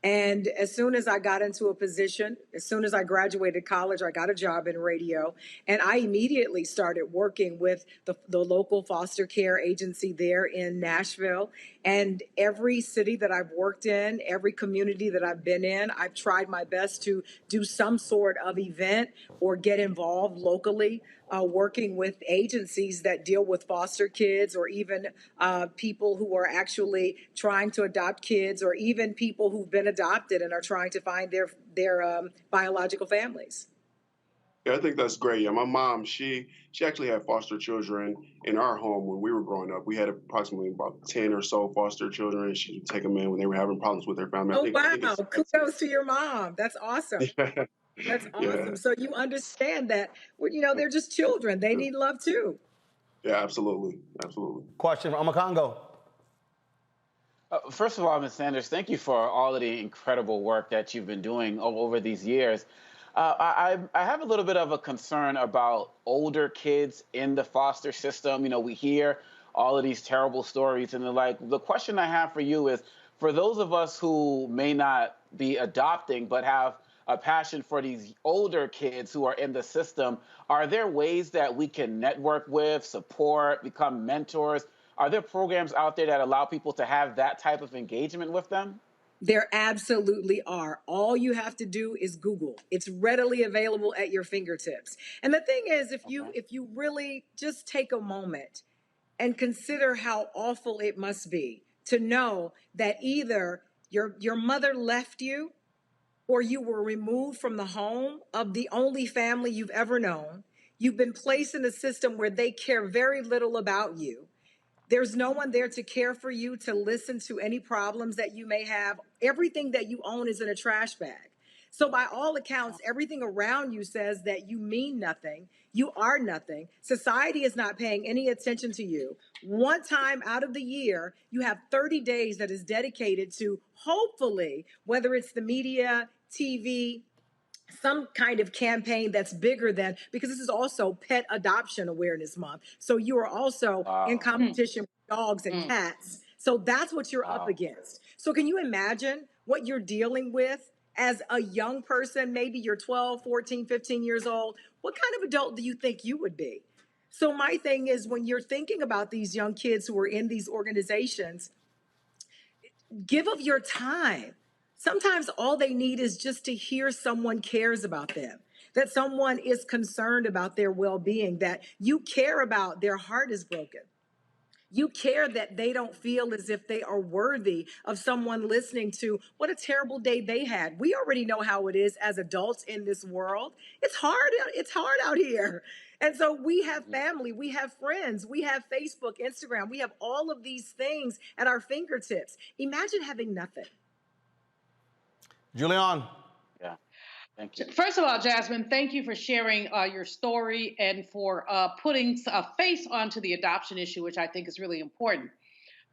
Speaker 2: And as soon as I got into a position, as soon as I graduated college, I got a job in radio. And I immediately started working with the local foster care agency there in Nashville. And every city that I've worked in, every community that I've been in, I've tried my best to do some sort of event or get involved locally, working with agencies that deal with foster kids, or even people who are actually trying to adopt kids, or even people who've been adopted and are trying to find their biological families.
Speaker 8: Yeah, I think that's great. Yeah, my mom, she actually had foster children in our home when we were growing up. We had approximately about 10 or so foster children. She would take them in when they were having problems with their family.
Speaker 2: Oh, wow. Kudos to your mom. That's awesome.
Speaker 8: Yeah.
Speaker 2: That's awesome.
Speaker 8: Yeah.
Speaker 2: So you understand that, well, you know, they're just children. They need love too.
Speaker 8: Yeah, absolutely. Absolutely.
Speaker 4: Question from Omakongo.
Speaker 9: First of all, Ms. Sanders, thank you for all of the incredible work that you've been doing over these years. I have a little bit of a concern about older kids in the foster system. You know, we hear all of these terrible stories, and the question I have for you is, for those of us who may not be adopting but have a passion for these older kids who are in the system. Are there ways that we can network with, support, become mentors? Are there programs out there that allow people to have that type of engagement with them?
Speaker 2: There absolutely are. All you have to do is Google. It's readily available at your fingertips. And the thing is, if you really just take a moment and consider how awful it must be to know that either your mother left you or you were removed from the home of the only family you've ever known. You've been placed in a system where they care very little about you. There's no one there to care for you, to listen to any problems that you may have. Everything that you own is in a trash bag. So by all accounts, everything around you says that you mean nothing. You are nothing. Society is not paying any attention to you. One time out of the year, you have 30 days that is dedicated to, hopefully, whether it's the media, TV, some kind of campaign that's bigger than, because this is also Pet Adoption Awareness Month. So you are also in competition with dogs and cats. So that's what you're up against. So can you imagine what you're dealing with as a young person? Maybe you're 12, 14, 15 years old. What kind of adult do you think you would be? So my thing is, when you're thinking about these young kids who are in these organizations, give of your time. Sometimes all they need is just to hear someone cares about them, that someone is concerned about their well-being, that you care about their heart is broken. You care that they don't feel as if they are worthy of someone listening to what a terrible day they had. We already know how it is as adults in this world. It's hard out here. And so we have family, we have friends, we have Facebook, Instagram, we have all of these things at our fingertips. Imagine having nothing.
Speaker 4: Julian.
Speaker 9: Yeah. Thank you.
Speaker 7: First of all, Jasmine, thank you for sharing your story and for putting a face onto the adoption issue, which I think is really important.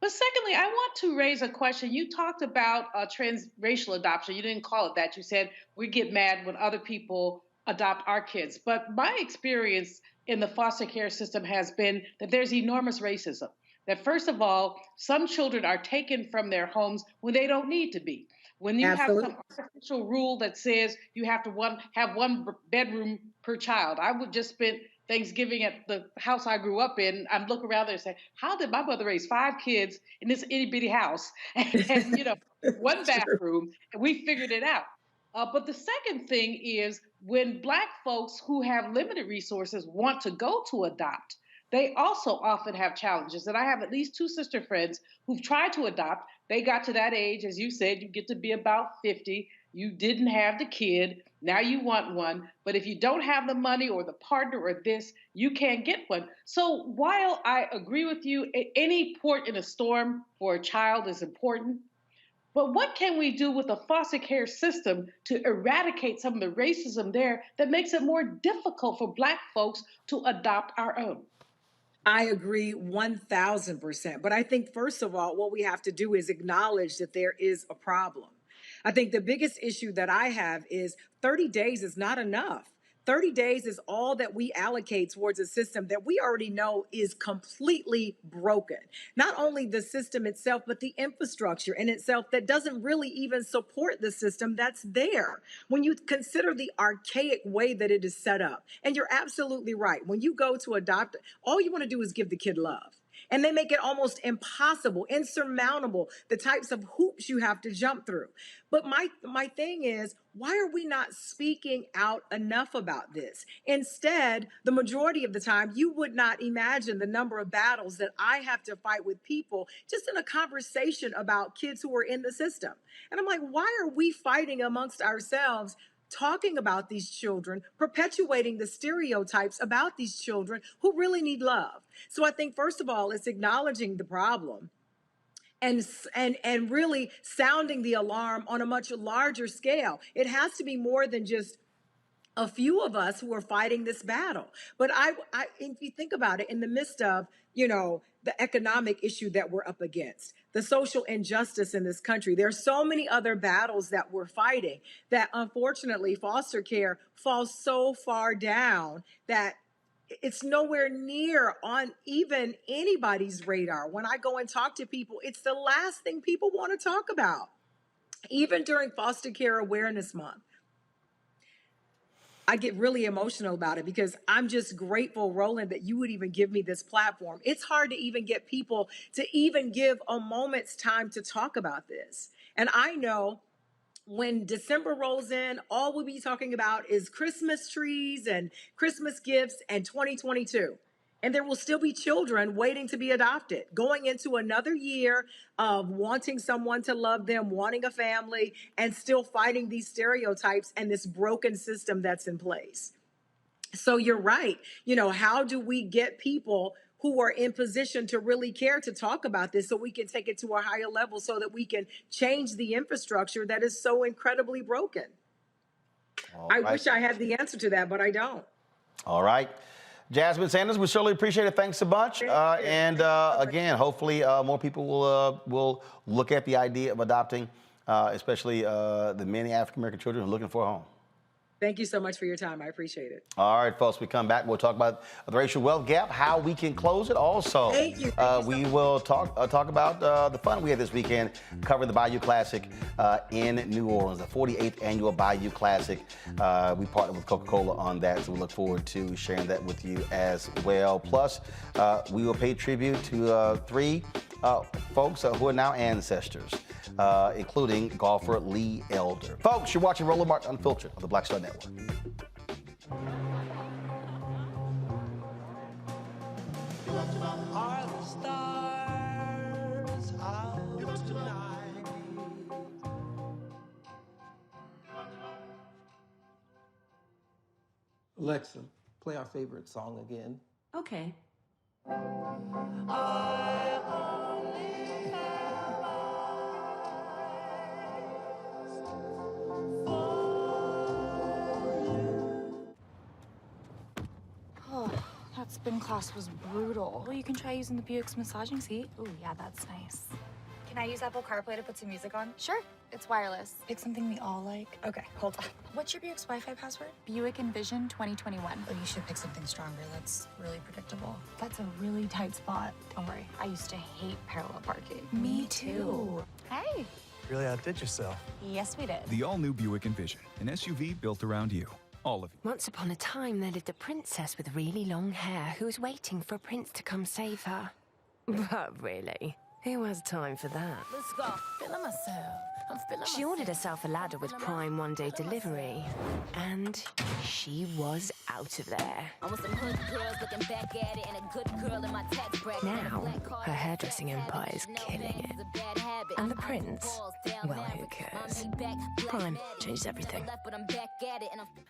Speaker 7: But secondly, I want to raise a question. You talked about transracial adoption. You didn't call it that. You said we get mad when other people adopt our kids. But my experience in the foster care system has been that there's enormous racism. That first of all, some children are taken from their homes when they don't need to be. When you have some artificial rule that says you have to have one bedroom per child. I would just spend Thanksgiving at the house I grew up in. I'd look around there and say, how did my mother raise 5 kids in this itty bitty house? And one bathroom, and we figured it out. But the second thing is when Black folks who have limited resources want to go to adopt, they also often have challenges. And I have at least 2 sister friends who've tried to adopt. They got to that age, as you said, you get to be about 50. You didn't have the kid. Now you want one. But if you don't have the money or the partner or this, you can't get one. So while I agree with you, any port in a storm for a child is important. But what can we do with the foster care system to eradicate some of the racism there that makes it more difficult for Black folks to adopt our own?
Speaker 2: I agree 1000%. But I think, first of all, what we have to do is acknowledge that there is a problem. I think the biggest issue that I have is 30 days is not enough. 30 days is all that we allocate towards a system that we already know is completely broken. Not only the system itself, but the infrastructure in itself that doesn't really even support the system that's there. When you consider the archaic way that it is set up, and you're absolutely right. When you go to adopt, all you want to do is give the kid love. And they make it almost impossible, insurmountable, the types of hoops you have to jump through. But my thing is, why are we not speaking out enough about this? Instead, the majority of the time, you would not imagine the number of battles that I have to fight with people just in a conversation about kids who are in the system. And I'm like, why are we fighting amongst ourselves, talking about these children, perpetuating the stereotypes about these children who really need love? So I think, first of all, it's acknowledging the problem and really sounding the alarm on a much larger scale. It has to be more than just a few of us who are fighting this battle. But if you think about it, in the midst of, the economic issue that we're up against, the social injustice in this country, there are so many other battles that we're fighting that unfortunately foster care falls so far down that it's nowhere near on even anybody's radar. When I go and talk to people, it's the last thing people want to talk about. Even during Foster Care Awareness Month, I get really emotional about it because I'm just grateful, Roland, that you would even give me this platform. It's hard to even get people to even give a moment's time to talk about this. And I know when December rolls in, all we'll be talking about is Christmas trees and Christmas gifts and 2022. And there will still be children waiting to be adopted, going into another year of wanting someone to love them, wanting a family, and still fighting these stereotypes and this broken system that's in place. So you're right. You know, how do we get people who are in position to really care to talk about this so we can take it to a higher level so that we can change the infrastructure that is so incredibly broken? I wish I had the answer to that, but I don't.
Speaker 4: All right. Jasmine Sanders, we certainly appreciate it. Thanks so much. Again, hopefully more people will look at the idea of adopting, especially the many African-American children who are looking for a home.
Speaker 2: Thank you so much for your time. I appreciate it.
Speaker 4: All right, folks, we come back. We'll talk about the racial wealth gap, how we can close it. Also,
Speaker 2: Thank you.
Speaker 4: We will talk about the fun we had this weekend, covering the Bayou Classic in New Orleans, the 48th annual Bayou Classic. We partnered with Coca-Cola on that, so we look forward to sharing that with you as well. Plus, we will pay tribute to three folks who are now ancestors, including golfer Lee Elder. Folks, you're watching Roland Martin Unfiltered on the Black Star Network.
Speaker 16: Are the stars out tonight?
Speaker 17: Alexa, play our favorite song again.
Speaker 6: Okay.
Speaker 16: I only have
Speaker 18: Oh, that spin class was brutal. Well, you can try using the Buick's massaging seat. Ooh, yeah, that's nice. Can I use Apple CarPlay to put some music on? Sure. It's wireless. Pick something we all like. Okay, hold on. What's your Buick's Wi-Fi password? Buick Envision 2021. Oh, you should pick something stronger. That's really predictable. That's a really tight spot. Don't worry. I used to hate parallel parking. Me too. Hey.
Speaker 20: Really outdid yourself.
Speaker 18: Yes, we did.
Speaker 20: The all-new Buick Envision, an SUV built around you. All of you.
Speaker 21: Once upon a time, there lived a princess with really long hair who was waiting for a prince to come save her. But really, who has time for that?
Speaker 5: Let's go. Feeling myself. I'm feeling
Speaker 21: She ordered herself a ladder with Prime one-day delivery, and she was out of there.
Speaker 5: I want some hood girls looking back at it and a good girl in my tax bracket.
Speaker 21: Now, her hairdressing empire is killing it. And the prince? Well, who cares? Prime changes everything.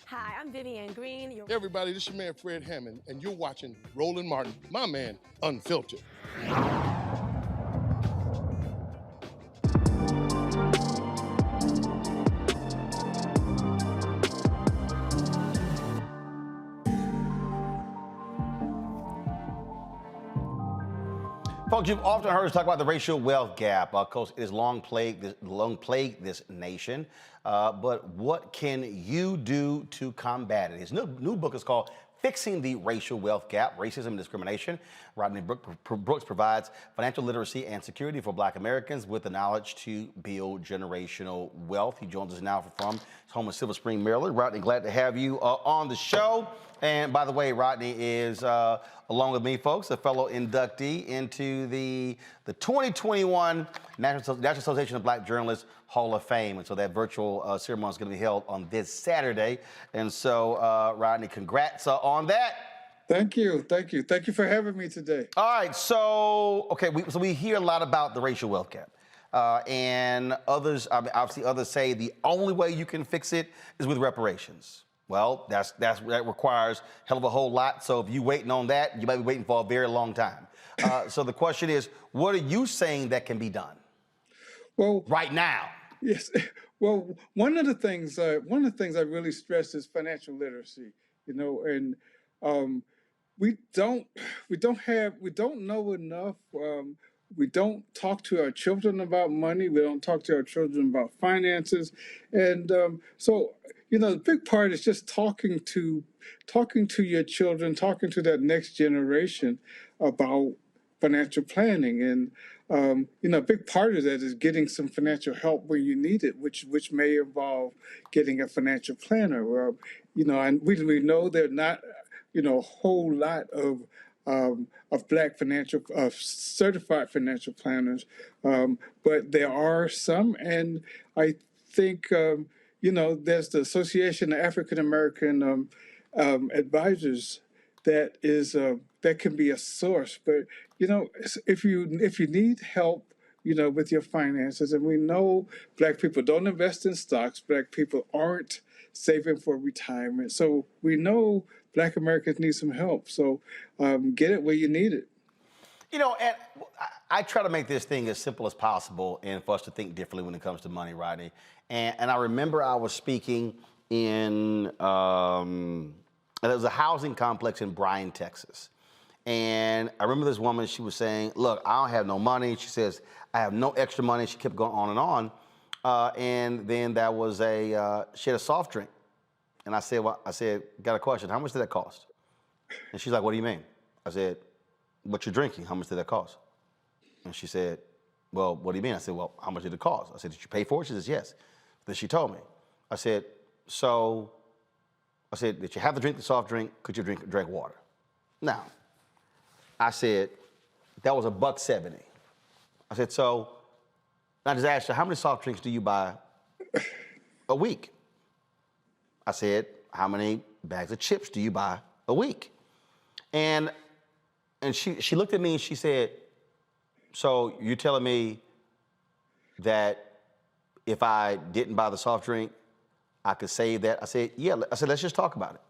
Speaker 6: Hi, I'm Vivian Green.
Speaker 12: Hey everybody, this is your man Fred Hammond, and you're watching Roland Martin, my man, Unfiltered.
Speaker 4: Folks, you've often heard us talk about the racial wealth gap. Of course, it has long plagued this nation. But what can you do to combat it? His new book is called Fixing the Racial Wealth Gap, Racism and Discrimination. Rodney Brooks provides financial literacy and security for Black Americans with the knowledge to build generational wealth. He joins us now from his home in Silver Spring, Maryland. Rodney, glad to have you on the show. And by the way, Rodney is, along with me, folks, a fellow inductee into the 2021 National Association of Black Journalists Hall of Fame. And so that virtual ceremony is going to be held on this Saturday. And so, Rodney, congrats on that.
Speaker 19: Thank you. Thank you. Thank you for having me today.
Speaker 4: All right. So, okay, we hear a lot about the racial wealth gap. And others, obviously others say the only way you can fix it is with reparations. Well, that requires hell of a whole lot. So if you're waiting on that, you might be waiting for a very long time. So the question is, what are you saying that can be done?
Speaker 19: Well,
Speaker 4: right now.
Speaker 19: Yes. Well, one of the things I really stress is financial literacy. You know, and we don't know enough. We don't talk to our children about money. We don't talk to our children about finances, and so. You know, the big part is just talking to your children, talking to that next generation about financial planning. And a big part of that is getting some financial help where you need it, which may involve getting a financial planner. And we know there are not, a whole lot of black certified financial planners, but there are some, and I think there's the Association of African American Advisors that can be a source. But if you need help, with your finances, and we know Black people don't invest in stocks, Black people aren't saving for retirement, so we know Black Americans need some help. So get it where you need it.
Speaker 4: And I try to make this thing as simple as possible and for us to think differently when it comes to money, Rodney. And I remember I was speaking in, there was a housing complex in Bryan, Texas. And I remember this woman, she was saying, look, I don't have no money. She says, I have no extra money. She kept going on and on. And then there was she had a soft drink. And I said, got a question. How much did that cost? And she's like, what do you mean? I said, what you're drinking, how much did that cost? And she said, well, what do you mean? I said, well, how much did it cost? I said, did you pay for it? She says, yes. Then she told me. I said, did you have to drink the soft drink? Could you drink water? Now, I said, that was $1.70. I said, so I just asked her, how many soft drinks do you buy a week? I said, how many bags of chips do you buy a week? And she looked at me and she said, so you're telling me that if I didn't buy the soft drink, I could save that? I said, yeah. I said, let's just talk about it.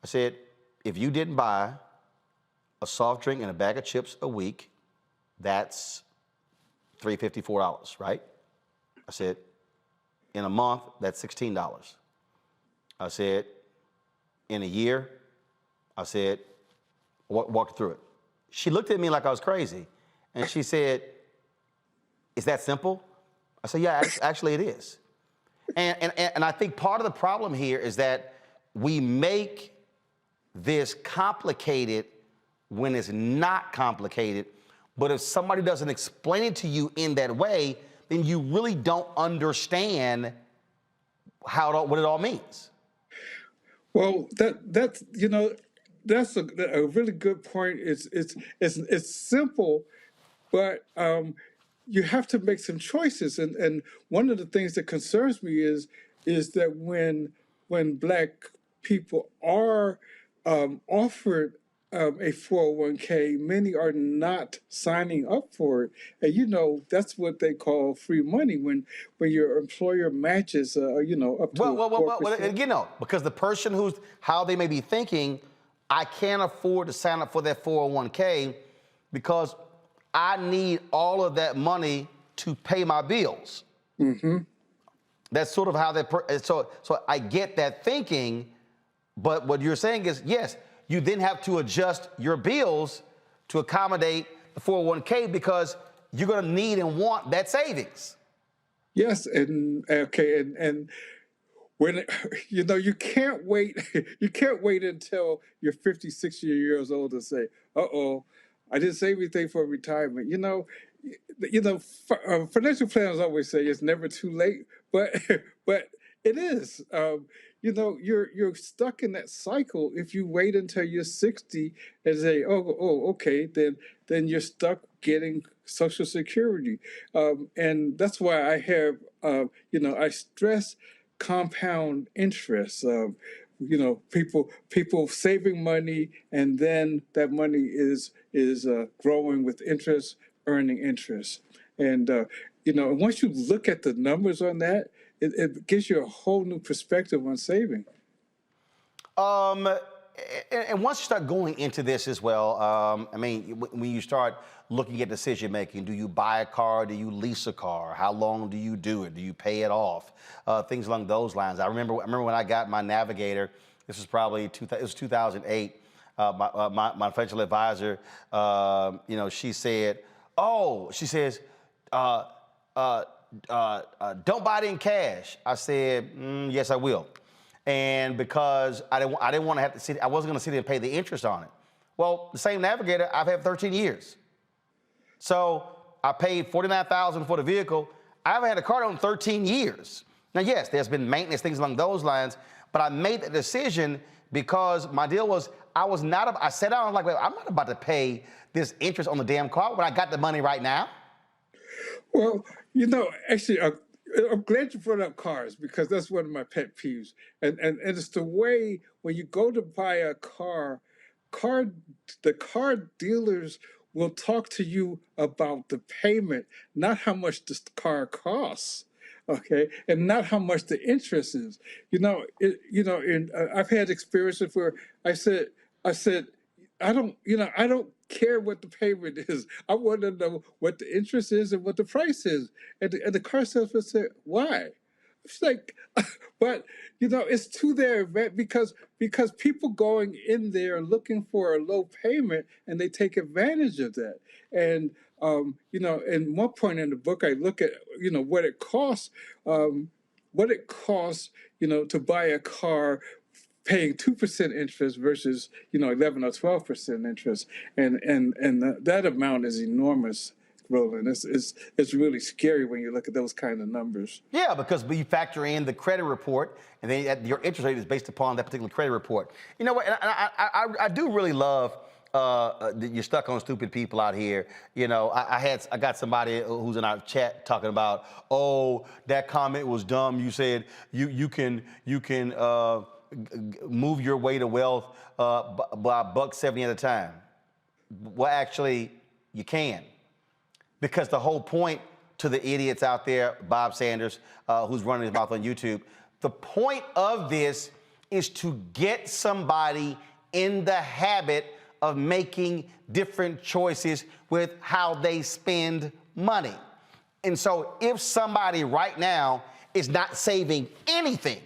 Speaker 4: I said, if you didn't buy a soft drink and a bag of chips a week, that's $354, right? I said, in a month, that's $16. I said, in a year, I said, walk through it. She looked at me like I was crazy, and she said, is that simple? I said, yeah, actually it is. And I think part of the problem here is that we make this complicated when it's not complicated. But if somebody doesn't explain it to you in that way, then you really don't understand what it all means.
Speaker 19: Well, that's a really good point. It's simple, but you have to make some choices. And one of the things that concerns me is that when Black people are offered a 401k, many are not signing up for it. And that's what they call free money when your employer matches up to 4%.
Speaker 4: Because the person how they may be thinking, I can't afford to sign up for that 401k because I need all of that money to pay my bills.
Speaker 19: Mm-hmm.
Speaker 4: That's sort of how so I get that thinking, but what you're saying is, yes, you then have to adjust your bills to accommodate the 401k because you're going to need and want that savings.
Speaker 19: Yes, and when you can't wait until you're 50, 60 years old to say, uh-oh, I didn't save anything for retirement. Financial planners always say it's never too late, but it is. You're stuck in that cycle if you wait until you're 60 and say, okay, then you're stuck getting Social Security. And that's why I have, I stress compound interest. People saving money, and then that money is growing with interest, earning interest. And once you look at the numbers on that, it gives you a whole new perspective on saving.
Speaker 4: And once you start going into this as well, when you start looking at decision making, do you buy a car? Do you lease a car? How long do you do it? Do you pay it off? Things along those lines. I remember when I got my Navigator. This was probably 2008. My financial advisor, she said, don't buy it in cash. I said, yes, I will. And because I didn't want to have to sit, I wasn't going to sit there and pay the interest on it. Well, the same Navigator I've had 13 years. So I paid $49,000 for the vehicle. I haven't had a car in 13 years. Now, yes, there's been maintenance, things along those lines, but I made the decision because my deal was I sat down and I was like, wait, I'm not about to pay this interest on the damn car when I got the money right now.
Speaker 19: Well, actually, I'm glad you brought up cars because that's one of my pet peeves. And it's the way when you go to buy a car, the car dealers will talk to you about the payment, not how much the car costs, okay, and not how much the interest is. And I've had experiences where I said, I don't care what the payment is. I want to know what the interest is and what the price is. And the car salesman said, why? It's like, but it's to their advantage because people going in there looking for a low payment and they take advantage of that. And in one point in the book, I look at what it costs, to buy a car paying 2% interest versus 11 or 12% interest, and that amount is enormous, Roland. It's really scary when you look at those kind of numbers.
Speaker 4: Yeah, because you factor in the credit report, and then your interest rate is based upon that particular credit report. You know what? And I do really love you're stuck on stupid people out here. I got somebody who's in our chat talking about, oh, that comment was dumb. You said you can move your way to wealth by $1.70 at a time. Well, actually, you can. Because the whole point to the idiots out there, Bob Sanders, who's running his mouth on YouTube, the point of this is to get somebody in the habit of making different choices with how they spend money. And so if somebody right now is not saving anything,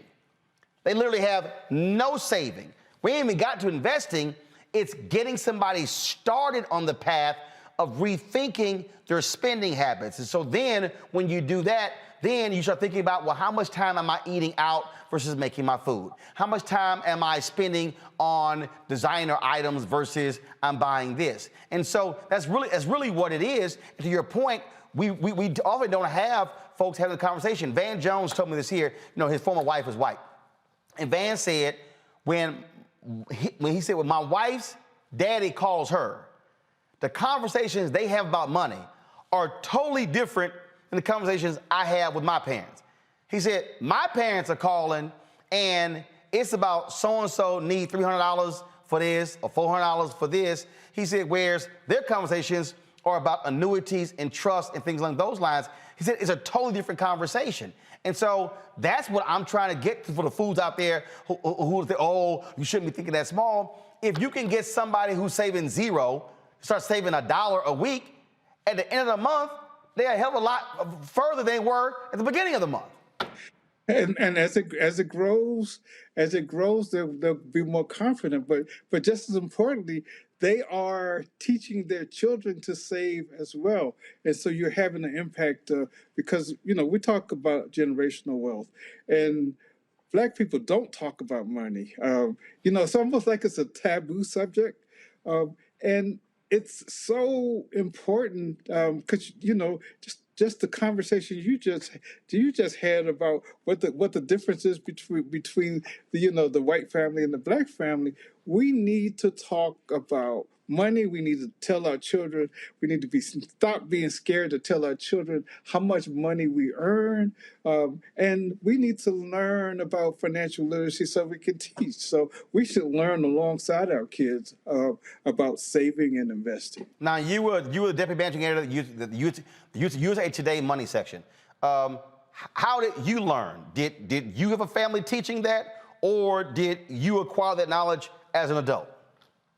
Speaker 4: they literally have no saving. We ain't even got to investing. It's getting somebody started on the path of rethinking their spending habits. And so then when you do that, then you start thinking about, well, how much time am I eating out versus making my food? How much time am I spending on designer items versus I'm buying this? And so that's really what it is. And to your point, we often don't have folks having a conversation. Van Jones told me this here, his former wife is white. And Van said, when he said, when my wife's daddy calls her, the conversations they have about money are totally different than the conversations I have with my parents. He said, my parents are calling and it's about so-and-so need $300 for this or $400 for this. He said, whereas their conversations are about annuities and trust and things along those lines. He said, it's a totally different conversation. And so that's what I'm trying to get to for the fools out there who say, oh, you shouldn't be thinking that small. If you can get somebody who's saving zero, start saving $1 a week, at the end of the month, they're a hell of a lot further than they were at the beginning of the month.
Speaker 19: And as it grows, they'll be more confident. But just as importantly, they are teaching their children to save as well. And so you're having an impact because, we talk about generational wealth. And Black people don't talk about money. It's almost like it's a taboo subject. And it's so important because, just the conversation you just had about what the difference is between the white family and the Black family. We need to talk about money. We need to tell our children. We need to stop being scared to tell our children how much money we earn, and we need to learn about financial literacy so we can teach. So we should learn alongside our kids about saving and investing.
Speaker 4: Now you were the deputy managing editor of the USA Today Money section. How did you learn? Did you have a family teaching that, or did you acquire that knowledge as an adult?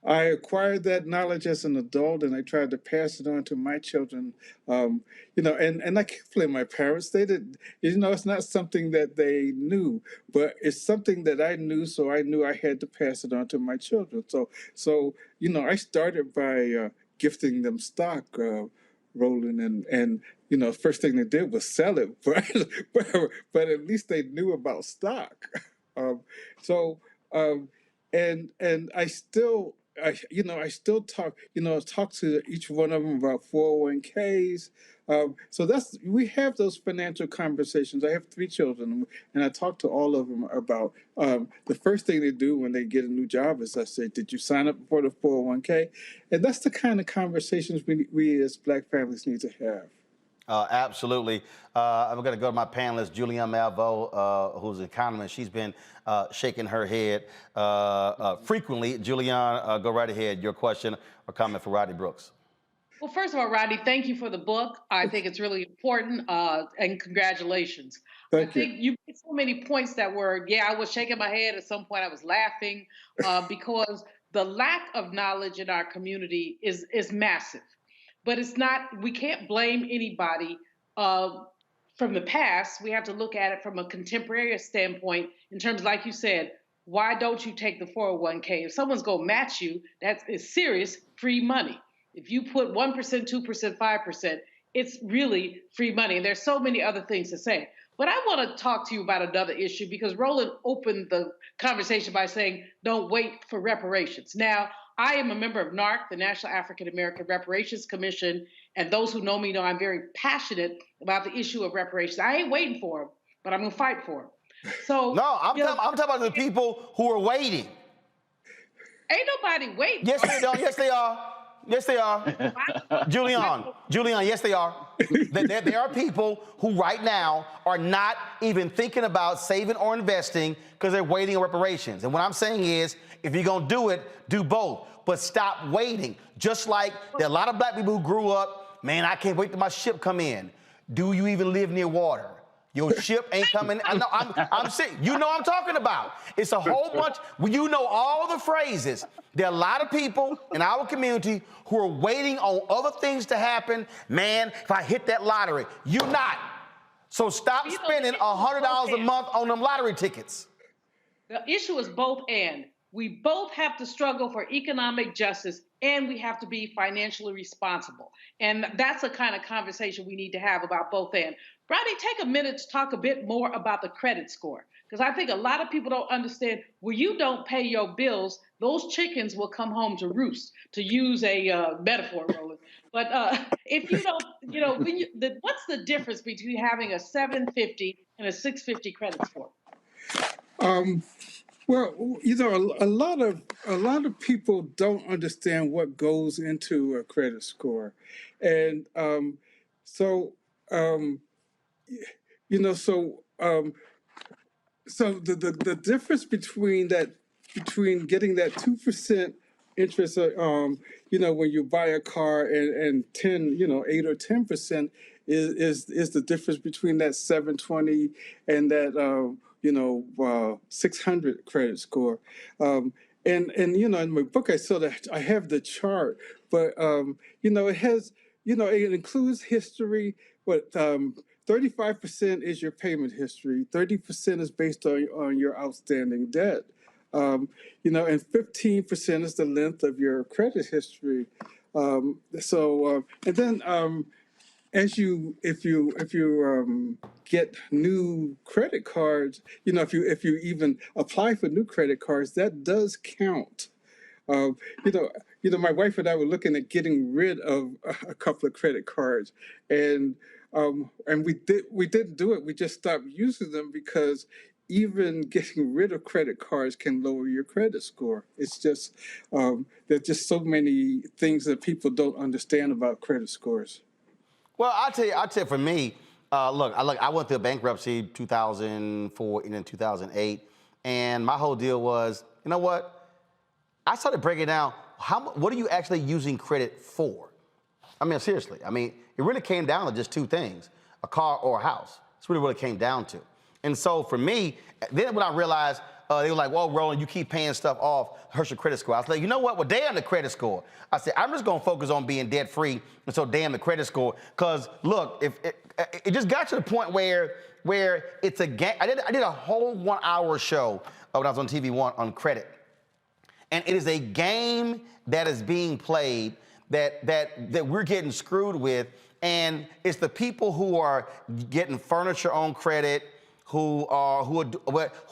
Speaker 19: I acquired that knowledge as an adult, and I tried to pass it on to my children. And I can't blame my parents. They did, it's not something that they knew, but it's something that I knew, so I knew I had to pass it on to my children. So I started by gifting them stock, Roland, and first thing they did was sell it, but at least they knew about stock. And I still I still talk, talk to each one of them about 401ks. So we have those financial conversations. I have 3 children, and I talk to all of them about the first thing they do when they get a new job is I say, "Did you sign up for the 401k?" And that's the kind of conversations we as Black families need to have.
Speaker 4: Absolutely. I'm going to go to my panelist, Julianne Malveaux, who's an economist. She's been shaking her head frequently. Julianne, go right ahead. Your question or comment for Rodney Brooks.
Speaker 7: Well, first of all, Rodney, thank you for the book. I think it's really important, and congratulations.
Speaker 19: Thank
Speaker 7: I think you made so many points that were, I was shaking my head. At some point, I was laughing because the lack of knowledge in our community is massive. But it's not, we can't blame anybody from the past. We have to look at it from a contemporary standpoint in terms, like you said, why don't you take the 401k? If someone's going to match you, it's serious free money. If you put 1%, 2%, 5%, it's really free money. And there's so many other things to say. But I want to talk to you about another issue because Roland opened the conversation by saying, don't wait for reparations. Now, I am a member of NARC, the National African American Reparations Commission, and those who know me know I'm very passionate about the issue of reparations. I ain't waiting for them, but I'm going to fight for them. So
Speaker 4: no, I'm talking about the people who are waiting.
Speaker 7: Ain't nobody waiting.
Speaker 4: Yes, they don't. Yes, they are. Yes, they are. Julianne, yes, they are. There are people who right now are not even thinking about saving or investing because they're waiting on reparations. And what I'm saying is, if you're going to do it, do both. But stop waiting. Just like there are a lot of Black people who grew up, man, I can't wait till my ship come in. Do you even live near water? Your ship ain't coming. I know, I'm sick. You know what I'm talking about. It's a whole bunch. You know all the phrases. There are a lot of people in our community who are waiting on other things to happen. Man, if I hit that lottery, you're not. So stop spending $100 a month on them lottery tickets.
Speaker 7: The issue is both and. We both have to struggle for economic justice and we have to be financially responsible. And that's the kind of conversation we need to have about both and. Rodney, take a minute to talk a bit more about the credit score, because I think a lot of people don't understand when you don't pay your bills, those chickens will come home to roost, to use a metaphor, Roland. But if you don't, what's the difference between having a 750 and a 650 credit score?
Speaker 19: Well, a lot of people don't understand what goes into a credit score, and so the difference between getting that 2% interest, when you buy a car and 8 or 10% is the difference between that 720 and that 600 credit score. And in my book I have the chart, but it has it includes history, but 35% is your payment history, 30% is based on your outstanding debt, and 15% is the length of your credit history. And then if you get new credit cards, if you even apply for new credit cards, that does count. My wife and I were looking at getting rid of a couple of credit cards, and we didn't do it. We just stopped using them because even getting rid of credit cards can lower your credit score. It's just there's just so many things that people don't understand about credit scores.
Speaker 4: Well, I'll tell you, for me, I went through bankruptcy 2004 and then 2008, and my whole deal was, you know what? I started breaking down, what are you actually using credit for? I mean, seriously. I mean, it really came down to just two things, a car or a house. That's really what it came down to. And so for me, then when I realized, they were like, well, Roland, you keep paying stuff off, hurts your credit score. I was like, you know what? Well, damn the credit score. I said, I'm just going to focus on being debt free. And so damn the credit score. Because look, if it just got to the point where it's a game. I did a whole 1 hour show when I was on TV One on credit. And it is a game that is being played that we're getting screwed with. And it's the people who are getting furniture on credit, who are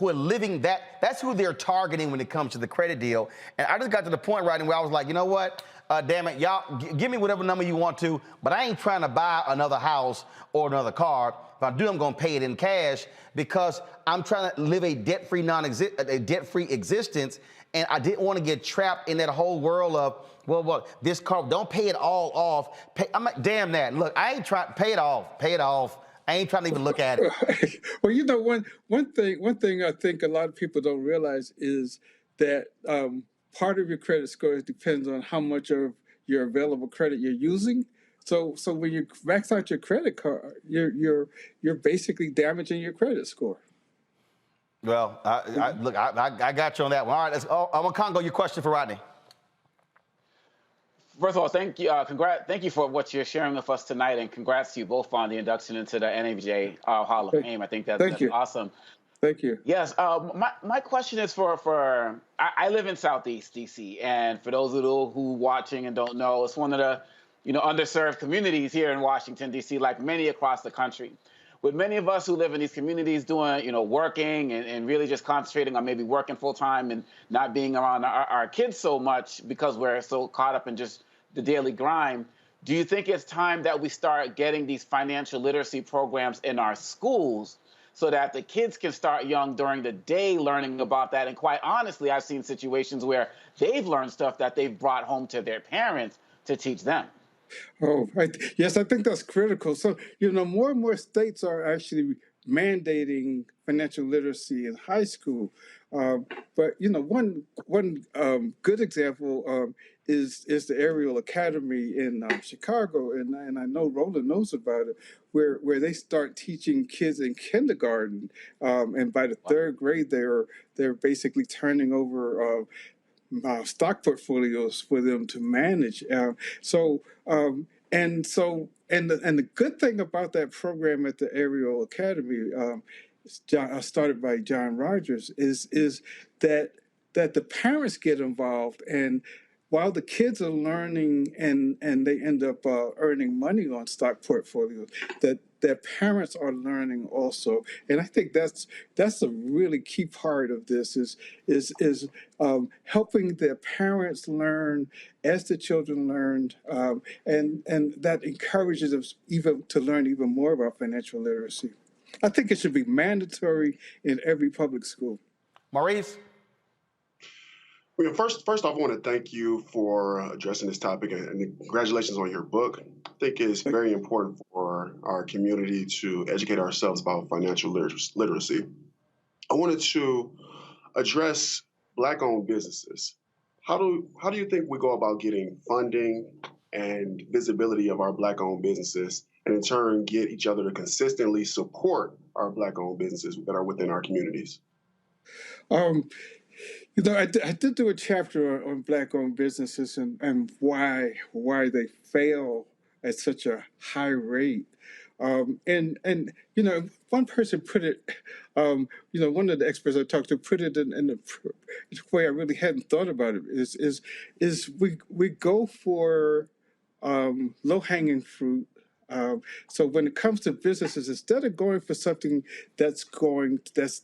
Speaker 4: living that. That's who they're targeting when it comes to the credit deal. And I just got to the point, Rodney, where I was like, you know what? Damn it, y'all, give me whatever number you want to, but I ain't trying to buy another house or another car. If I do, I'm gonna pay it in cash because I'm trying to live a debt-free existence, and I didn't want to get trapped in that whole world of, well, this car, don't pay it all off. I'm like, damn that. Look, I ain't trying to pay it off. I ain't trying to even look at it.
Speaker 19: Well, you know, one thing I think a lot of people don't realize is that part of your credit score depends on how much of your available credit you're using. So when you max out your credit card, you're basically damaging your credit score.
Speaker 4: Well, I got you on that one. All right, I'm gonna Congo. Your question for Rodney.
Speaker 9: First of all, thank you. Thank you for what you're sharing with us tonight, and congrats to you both on the induction into the NABJ Hall of Fame. I think that's awesome.
Speaker 19: Thank you.
Speaker 9: Yes. My question is for I live in Southeast DC, and for those who watching and don't know, it's one of the underserved communities here in Washington DC, like many across the country. With many of us who live in these communities doing, working and really just concentrating on maybe working full time and not being around our kids so much because we're so caught up in just the daily grind, do you think it's time that we start getting these financial literacy programs in our schools so that the kids can start young during the day learning about that? And quite honestly, I've seen situations where they've learned stuff that they've brought home to their parents to teach them.
Speaker 19: Oh, yes, I think that's critical. So, more and more states are actually mandating financial literacy in high school. But, one good example is the Ariel Academy in Chicago, and I know Roland knows about it, where they start teaching kids in kindergarten, and by the third grade, they're basically turning over stock portfolios for them to manage. And the good thing about that program at the Ariel Academy, started by John Rogers, is that the parents get involved, and while the kids are learning and they end up earning money on stock portfolios, that their parents are learning also. And I think that's a really key part of this is helping their parents learn as the children learned, and that encourages them even to learn even more about financial literacy. I think it should be mandatory in every public school.
Speaker 4: Maurice?
Speaker 8: Well, first off, I want to thank you for addressing this topic, and congratulations on your book. I think it's very important for our community to educate ourselves about financial literacy. I wanted to address Black-owned businesses. How do you think we go about getting funding and visibility of our Black-owned businesses, and in turn get each other to consistently support our Black-owned businesses that are within our communities?
Speaker 19: I did do a chapter on Black-owned businesses and why they fail at such a high rate. And one person put it, one of the experts I talked to put it in the way I really hadn't thought about it is we go for low-hanging fruit. So when it comes to businesses, instead of going for something that's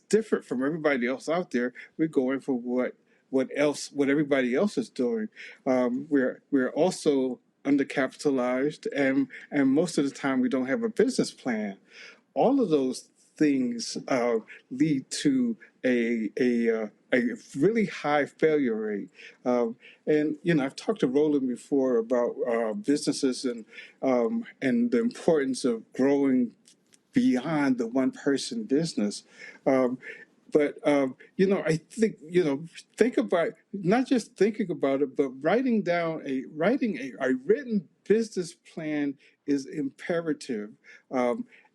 Speaker 19: different from everybody else out there, we're going for what everybody else is doing. We're also undercapitalized, and most of the time we don't have a business plan. All of those things lead to a really high failure rate. And I've talked to Roland before about businesses and the importance of growing beyond the one-person business. But I think think about not just thinking about it, but writing a written business plan is imperative.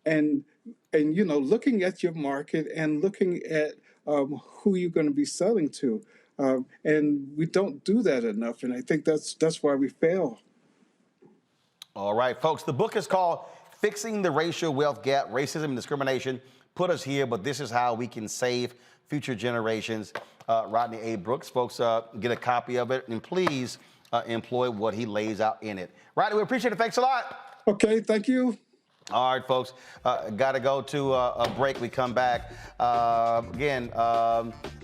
Speaker 19: And looking at your market and looking at who you're going to be selling to, and we don't do that enough. And I think that's why we fail.
Speaker 4: All right, folks. The book is called "Fixing the Racial Wealth Gap: Racism and Discrimination Put Us Here, but This Is How We Can Save Future Generations." Rodney A. Brooks. Folks, get a copy of it, and please employ what he lays out in it. Rodney, we appreciate it. Thanks a lot.
Speaker 19: Okay, thank you.
Speaker 4: All right, folks, got to go to a break. We come back. Again,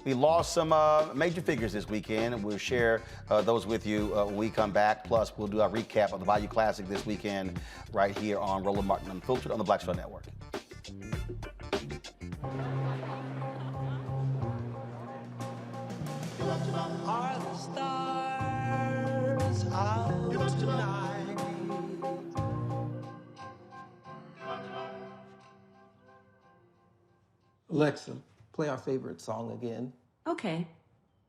Speaker 4: we lost some major figures this weekend. We'll share those with you when we come back. Plus, we'll do our recap of the Bayou Classic this weekend right here on Roland Martin Unfiltered on the Black Star Network.
Speaker 16: Are the stars out tonight?
Speaker 17: Alexa, play our favorite song again.
Speaker 6: Okay.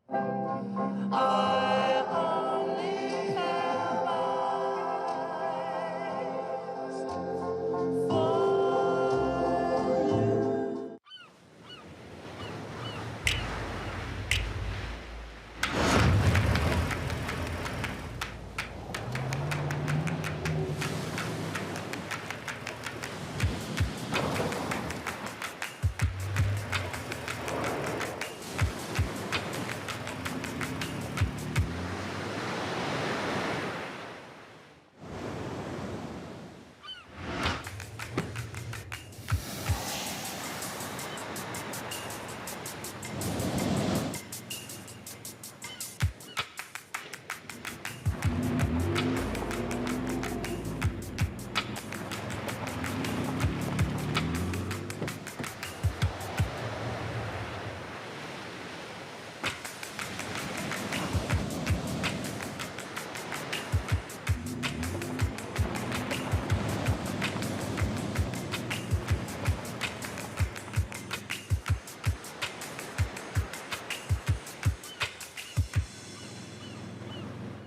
Speaker 16: I only have eyes for you.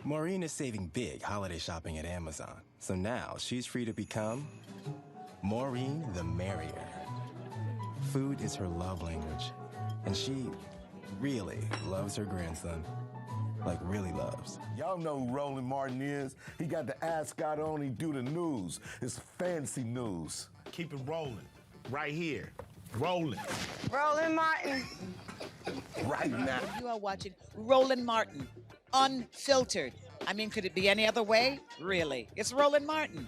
Speaker 10: Maureen is saving big holiday shopping at Amazon. So now she's free to become Maureen the Merrier. Food is her love language. And she really loves her grandson. Like really loves.
Speaker 3: Y'all know who Roland Martin is. He got the ascot on, he do the news. It's fancy news.
Speaker 11: Keep it rolling. Right here. Rolling.
Speaker 23: Roland Martin.
Speaker 3: Right now.
Speaker 23: You are watching Roland Martin, Unfiltered. I mean, could it be any other way? Really? It's Roland Martin.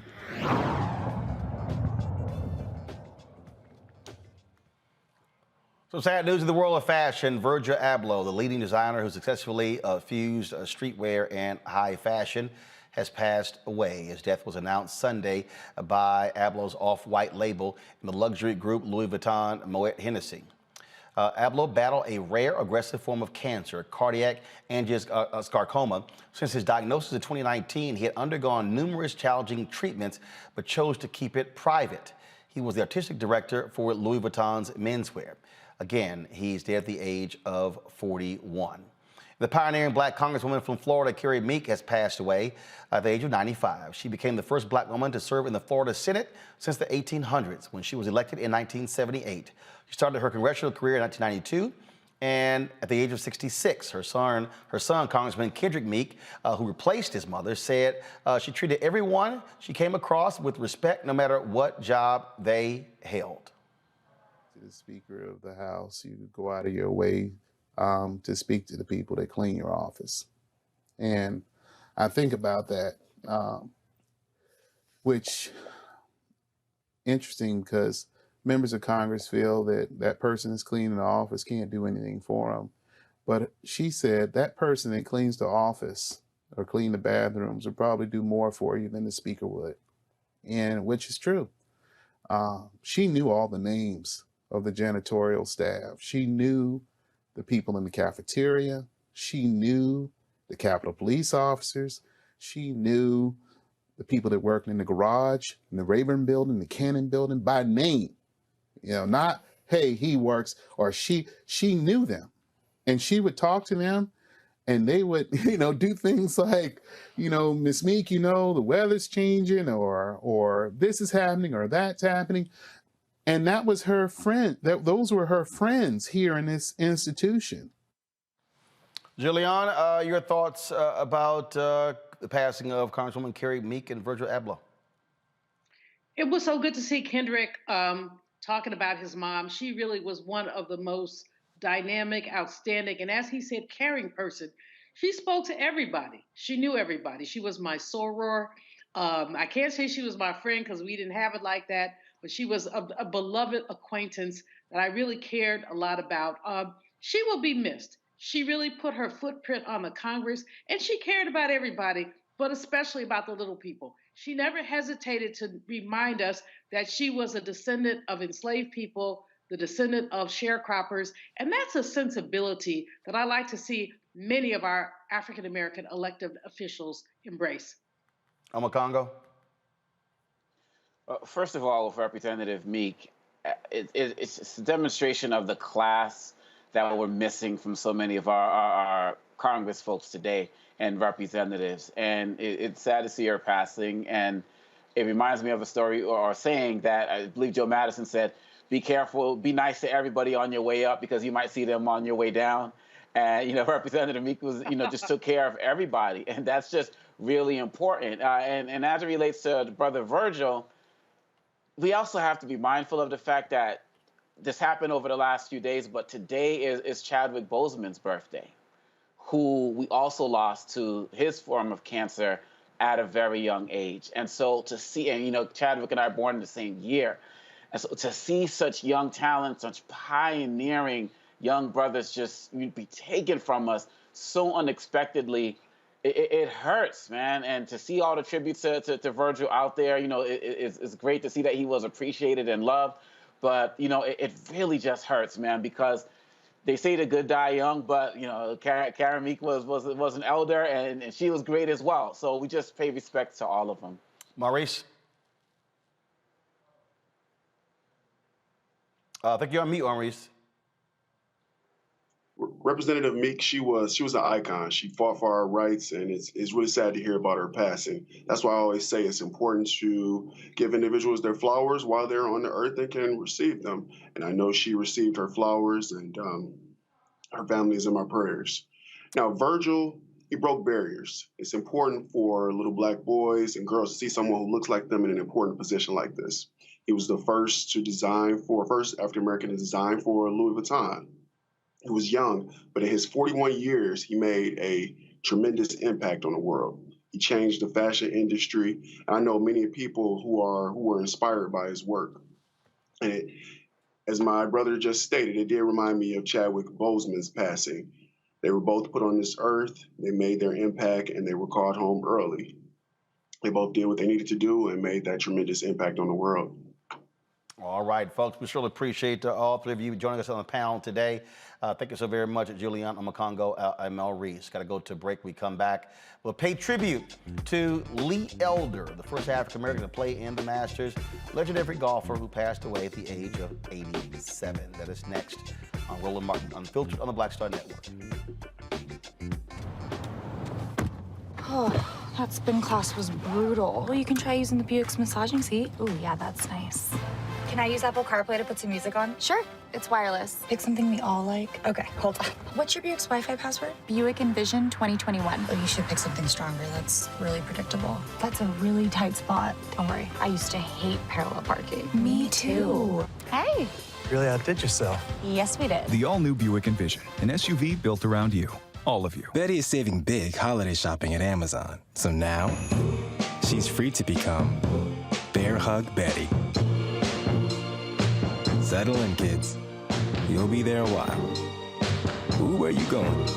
Speaker 4: So sad news in the world of fashion. Virgil Abloh, the leading designer who successfully fused streetwear and high fashion, has passed away. His death was announced Sunday by Abloh's off-white label and the luxury group Louis Vuitton Moet Hennessy. Abloh battled a rare aggressive form of cancer, cardiac angiosarcoma. Since his diagnosis in 2019, he had undergone numerous challenging treatments, but chose to keep it private. He was the artistic director for Louis Vuitton's menswear. Again, he's dead at the age of 41. The pioneering black congresswoman from Florida, Carrie Meek, has passed away at the age of 95. She became the first black woman to serve in the Florida Senate since the 1800s, when she was elected in 1978. She started her congressional career in 1992, and at the age of 66, her son, Congressman Kendrick Meek, who replaced his mother, said she treated everyone she came across with respect, no matter what job they held.
Speaker 13: To the Speaker of the House, you go out of your way to speak to the people that clean your office. And I think about that, which interesting because members of Congress feel that that person that's cleaning the office can't do anything for them. But she said that person that cleans the office or clean the bathrooms would probably do more for you than the Speaker would, and which is true. She knew all the names of the janitorial staff. She knew the people in the cafeteria. She knew the Capitol Police officers. She knew the people that worked in the garage, in the Rayburn building, the Cannon building by name. You know, not, hey, he works, or she knew them. And she would talk to them and they would, do things like, Miss Meek, the weather's changing, or this is happening, or that's happening. And that was her friend. Those were her friends here in this institution.
Speaker 4: Julian, your thoughts about the passing of Congresswoman Carrie Meek and Virgil Abloh?
Speaker 7: It was so good to see Kendrick talking about his mom. She really was one of the most dynamic, outstanding, and as he said, caring person. She spoke to everybody. She knew everybody. She was my soror. I can't say she was my friend because we didn't have it like that, but she was a beloved acquaintance that I really cared a lot about. She will be missed. She really put her footprint on the Congress, and she cared about everybody, but especially about the little people. She never hesitated to remind us that she was a descendant of enslaved people, the descendant of sharecroppers, and that's a sensibility that I like to see many of our African American elected officials embrace.
Speaker 4: Congo.
Speaker 9: First of all, with Representative Meek, it's a demonstration of the class that we're missing from so many of our Congress folks today and representatives. And it's sad to see her passing. And it reminds me of a story or saying that I believe Joe Madison said, be careful, be nice to everybody on your way up because you might see them on your way down. And, Representative Meek was, just took care of everybody. And that's just really important. And as it relates to Brother Virgil, we also have to be mindful of the fact that this happened over the last few days, but today is Chadwick Boseman's birthday, who we also lost to his form of cancer at a very young age. And so to see, and Chadwick and I are born in the same year, and so to see such young talent, such pioneering young brothers just be taken from us so unexpectedly, it hurts, man. And to see all the tributes to Virgil out there, it's great to see that he was appreciated and loved. But, it really just hurts, man, because they say the good die young, but, Karen Meek was an elder, and she was great as well. So we just pay respect to all of them.
Speaker 4: Maurice? I think you're on mute, Maurice.
Speaker 8: Representative Meek, she was an icon. She fought for our rights, and it's really sad to hear about her passing. That's why I always say it's important to give individuals their flowers while they're on the earth and can receive them. And I know she received her flowers, and her family is in my prayers. Now, Virgil, he broke barriers. It's important for little Black boys and girls to see someone who looks like them in an important position like this. He was the first African American to design for Louis Vuitton. He was young, but in his 41 years, he made a tremendous impact on the world. He changed the fashion industry. And I know many people who were inspired by his work. And as my brother just stated, it did remind me of Chadwick Boseman's passing. They were both put on this earth. They made their impact, and they were called home early. They both did what they needed to do and made that tremendous impact on the world.
Speaker 4: All right, folks, we surely appreciate all three of you joining us on the panel today. Thank you so very much, Julian Omokongo and Mel Reese. Got to go to a break. We come back. We'll pay tribute to Lee Elder, the first African-American to play in the Masters, legendary golfer who passed away at the age of 87. That is next on Roland Martin Unfiltered on the Black Star Network.
Speaker 18: Oh, that spin class was brutal. Well, you can try using the Buick's massaging seat. Ooh, yeah, that's nice. Can I use Apple CarPlay to put some music on? Sure. It's wireless. Pick something we all like. Okay, hold on. What's your Buick's Wi-Fi password? Buick Envision 2021. Oh, you should pick something stronger. That's really predictable. That's a really tight spot. Don't worry. I used to hate parallel parking. Me too. Hey.
Speaker 20: Really outdid yourself.
Speaker 18: Yes, we did.
Speaker 20: The all-new Buick Envision, an SUV built around you. All of you.
Speaker 10: Betty is saving big holiday shopping at Amazon. So now, she's free to become Bear Hug Betty. Settle in, kids. You'll be there a while. Ooh, where you going?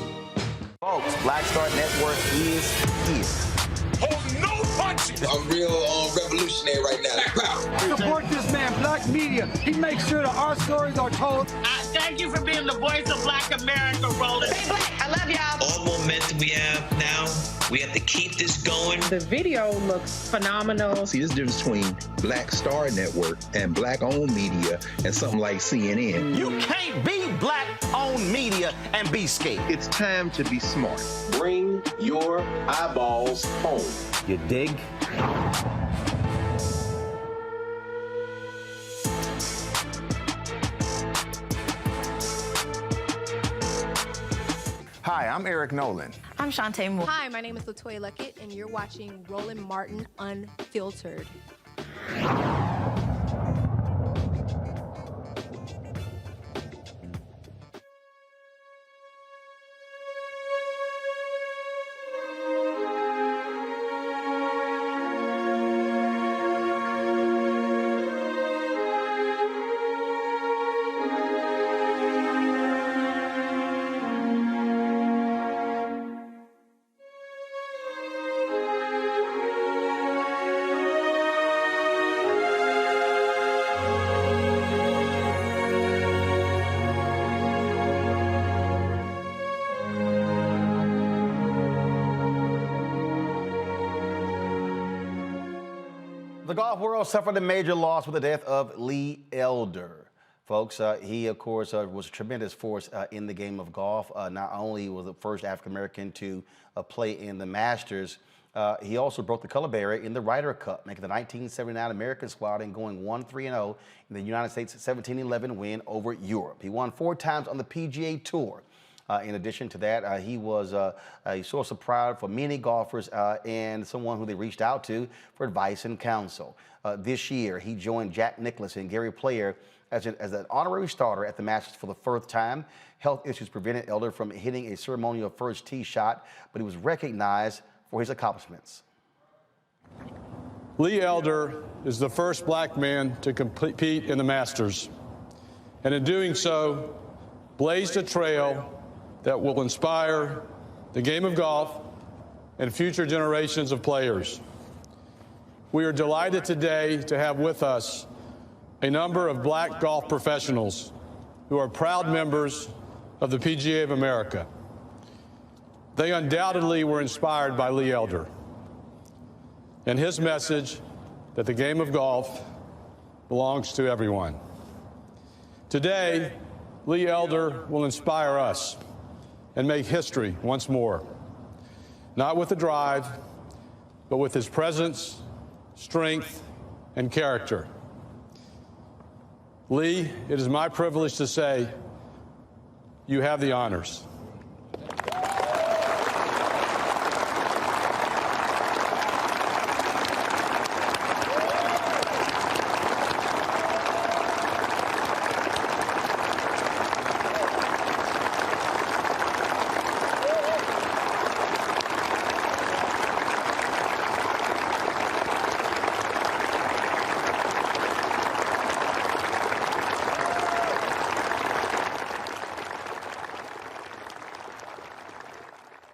Speaker 4: Folks, Black Star Network is here.
Speaker 16: Oh, no punches! I'm real revolutionary right now.
Speaker 14: Support this man, Black Media. He makes sure that our stories are told.
Speaker 15: Thank you for being the voice of Black America, Roland. Stay black. I love y'all.
Speaker 22: All momentum we have now, we have to keep this going.
Speaker 24: The video looks phenomenal.
Speaker 25: See, this difference between Black Star Network and Black-owned media and something like CNN.
Speaker 4: You can't be Black-owned media and be scared.
Speaker 25: It's time to be smart.
Speaker 26: Bring your eyeballs home.
Speaker 4: You dig?
Speaker 27: Hi, I'm Eric Nolan.
Speaker 6: I'm Shantae Moore.
Speaker 28: Hi, my name is LaToya Luckett, and you're watching Roland Martin Unfiltered.
Speaker 4: The golf world suffered a major loss with the death of Lee Elder. Folks, he, of course, was a tremendous force in the game of golf. Not only was the first African-American to play in the Masters, he also broke the color barrier in the Ryder Cup, making the 1979 American squad and going 1-3-0 in the United States 17-11 win over Europe. He won 4 times on the PGA Tour. In addition to that, he was a source of pride for many golfers and someone who they reached out to for advice and counsel. This year, he joined Jack Nicklaus and Gary Player as an honorary starter at the Masters for the first time. Health issues prevented Elder from hitting a ceremonial first tee shot, but he was recognized for his accomplishments.
Speaker 1: Lee Elder is the first black man to compete in the Masters, and in doing so, blazed a trail that will inspire the game of golf and future generations of players. We are delighted today to have with us a number of black golf professionals who are proud members of the PGA of America. They undoubtedly were inspired by Lee Elder and his message that the game of golf belongs to everyone. Today, Lee Elder will inspire us and make history once more, not with the drive, but with his presence, strength, and character. Lee, it is my privilege to say you have the honors.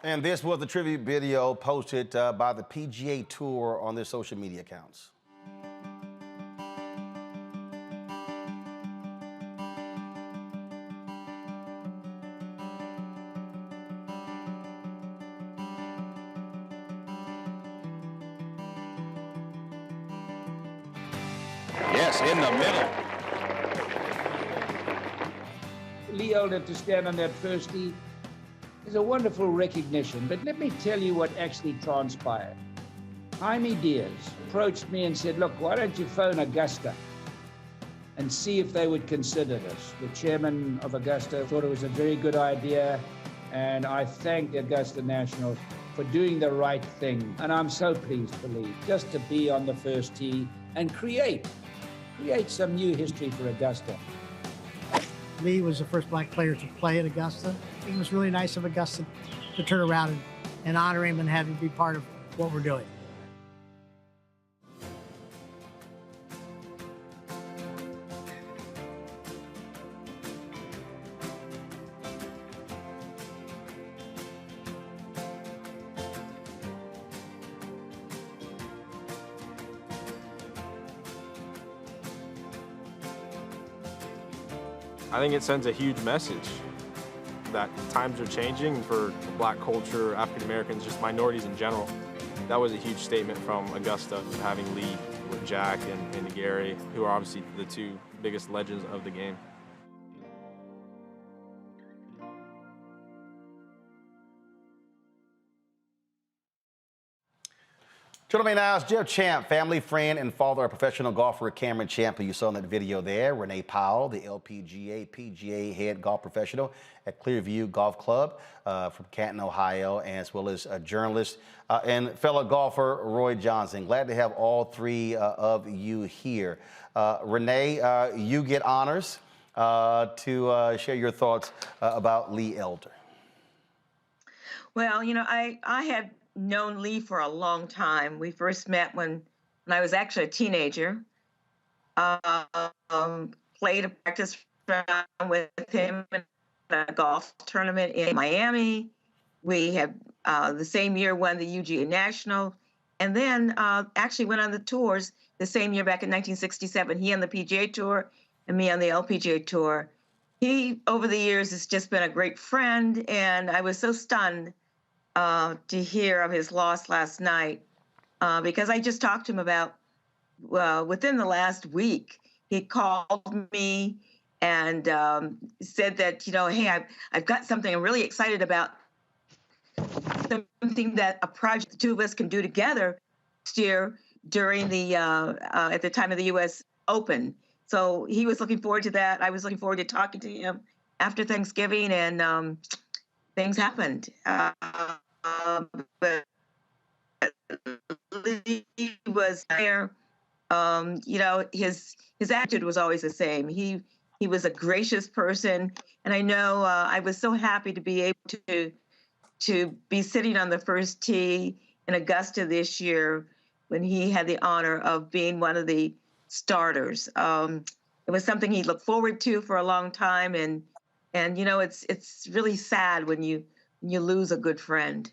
Speaker 4: And this was the tribute video posted by the PGA Tour on their social media accounts.
Speaker 2: Yes, in the middle.
Speaker 5: Lee Elder to stand on that first tee is a wonderful recognition, but let me tell you what actually transpired. Jaime Diaz approached me and said, look, why don't you phone Augusta and see if they would consider this? The chairman of Augusta thought it was a very good idea, and I thank the Augusta National for doing the right thing. And I'm so pleased for Lee just to be on the first tee and create some new history for Augusta.
Speaker 12: Lee was the first black player to play at Augusta. I think it was really nice of Augusta to turn around and honor him and have him be part of what we're doing.
Speaker 17: I think it sends a huge message that times are changing for black culture, African Americans, just minorities in general. That was a huge statement from Augusta, having Lee with Jack and Gary, who are obviously the 2 biggest legends of the game.
Speaker 4: Joining me now is Jeff Champ, family friend and father of professional golfer Cameron Champ, who you saw in that video there. Renee Powell, the LPGA, PGA head golf professional at Clearview Golf Club from Canton, Ohio, as well as a journalist and fellow golfer Roy Johnson. Glad to have all 3 of you here. Renee, you get honors to share your thoughts about Lee Elder.
Speaker 19: Well, you know, I had known Lee for a long time. We first met when I was actually a teenager. Played a practice round with him in a golf tournament in Miami. We had the same year won the UGA National, and then actually went on the tours the same year back in 1967. He on the PGA Tour and me on the LPGA Tour. He, over the years, has just been a great friend, and I was so stunned to hear of his loss last night because I just talked to him about within the last week, he called me and said that, hey, I've got something I'm really excited about, something that a project the two of us can do together next year during the at the time of the U.S. Open. So he was looking forward to that. I was looking forward to talking to him after Thanksgiving, and things happened. But Lee was there. His attitude was always the same. He was a gracious person, and I know I was so happy to be able to be sitting on the first tee in Augusta this year when he had the honor of being one of the starters. It was something he looked forward to for a long time, and it's really sad when you lose a good friend.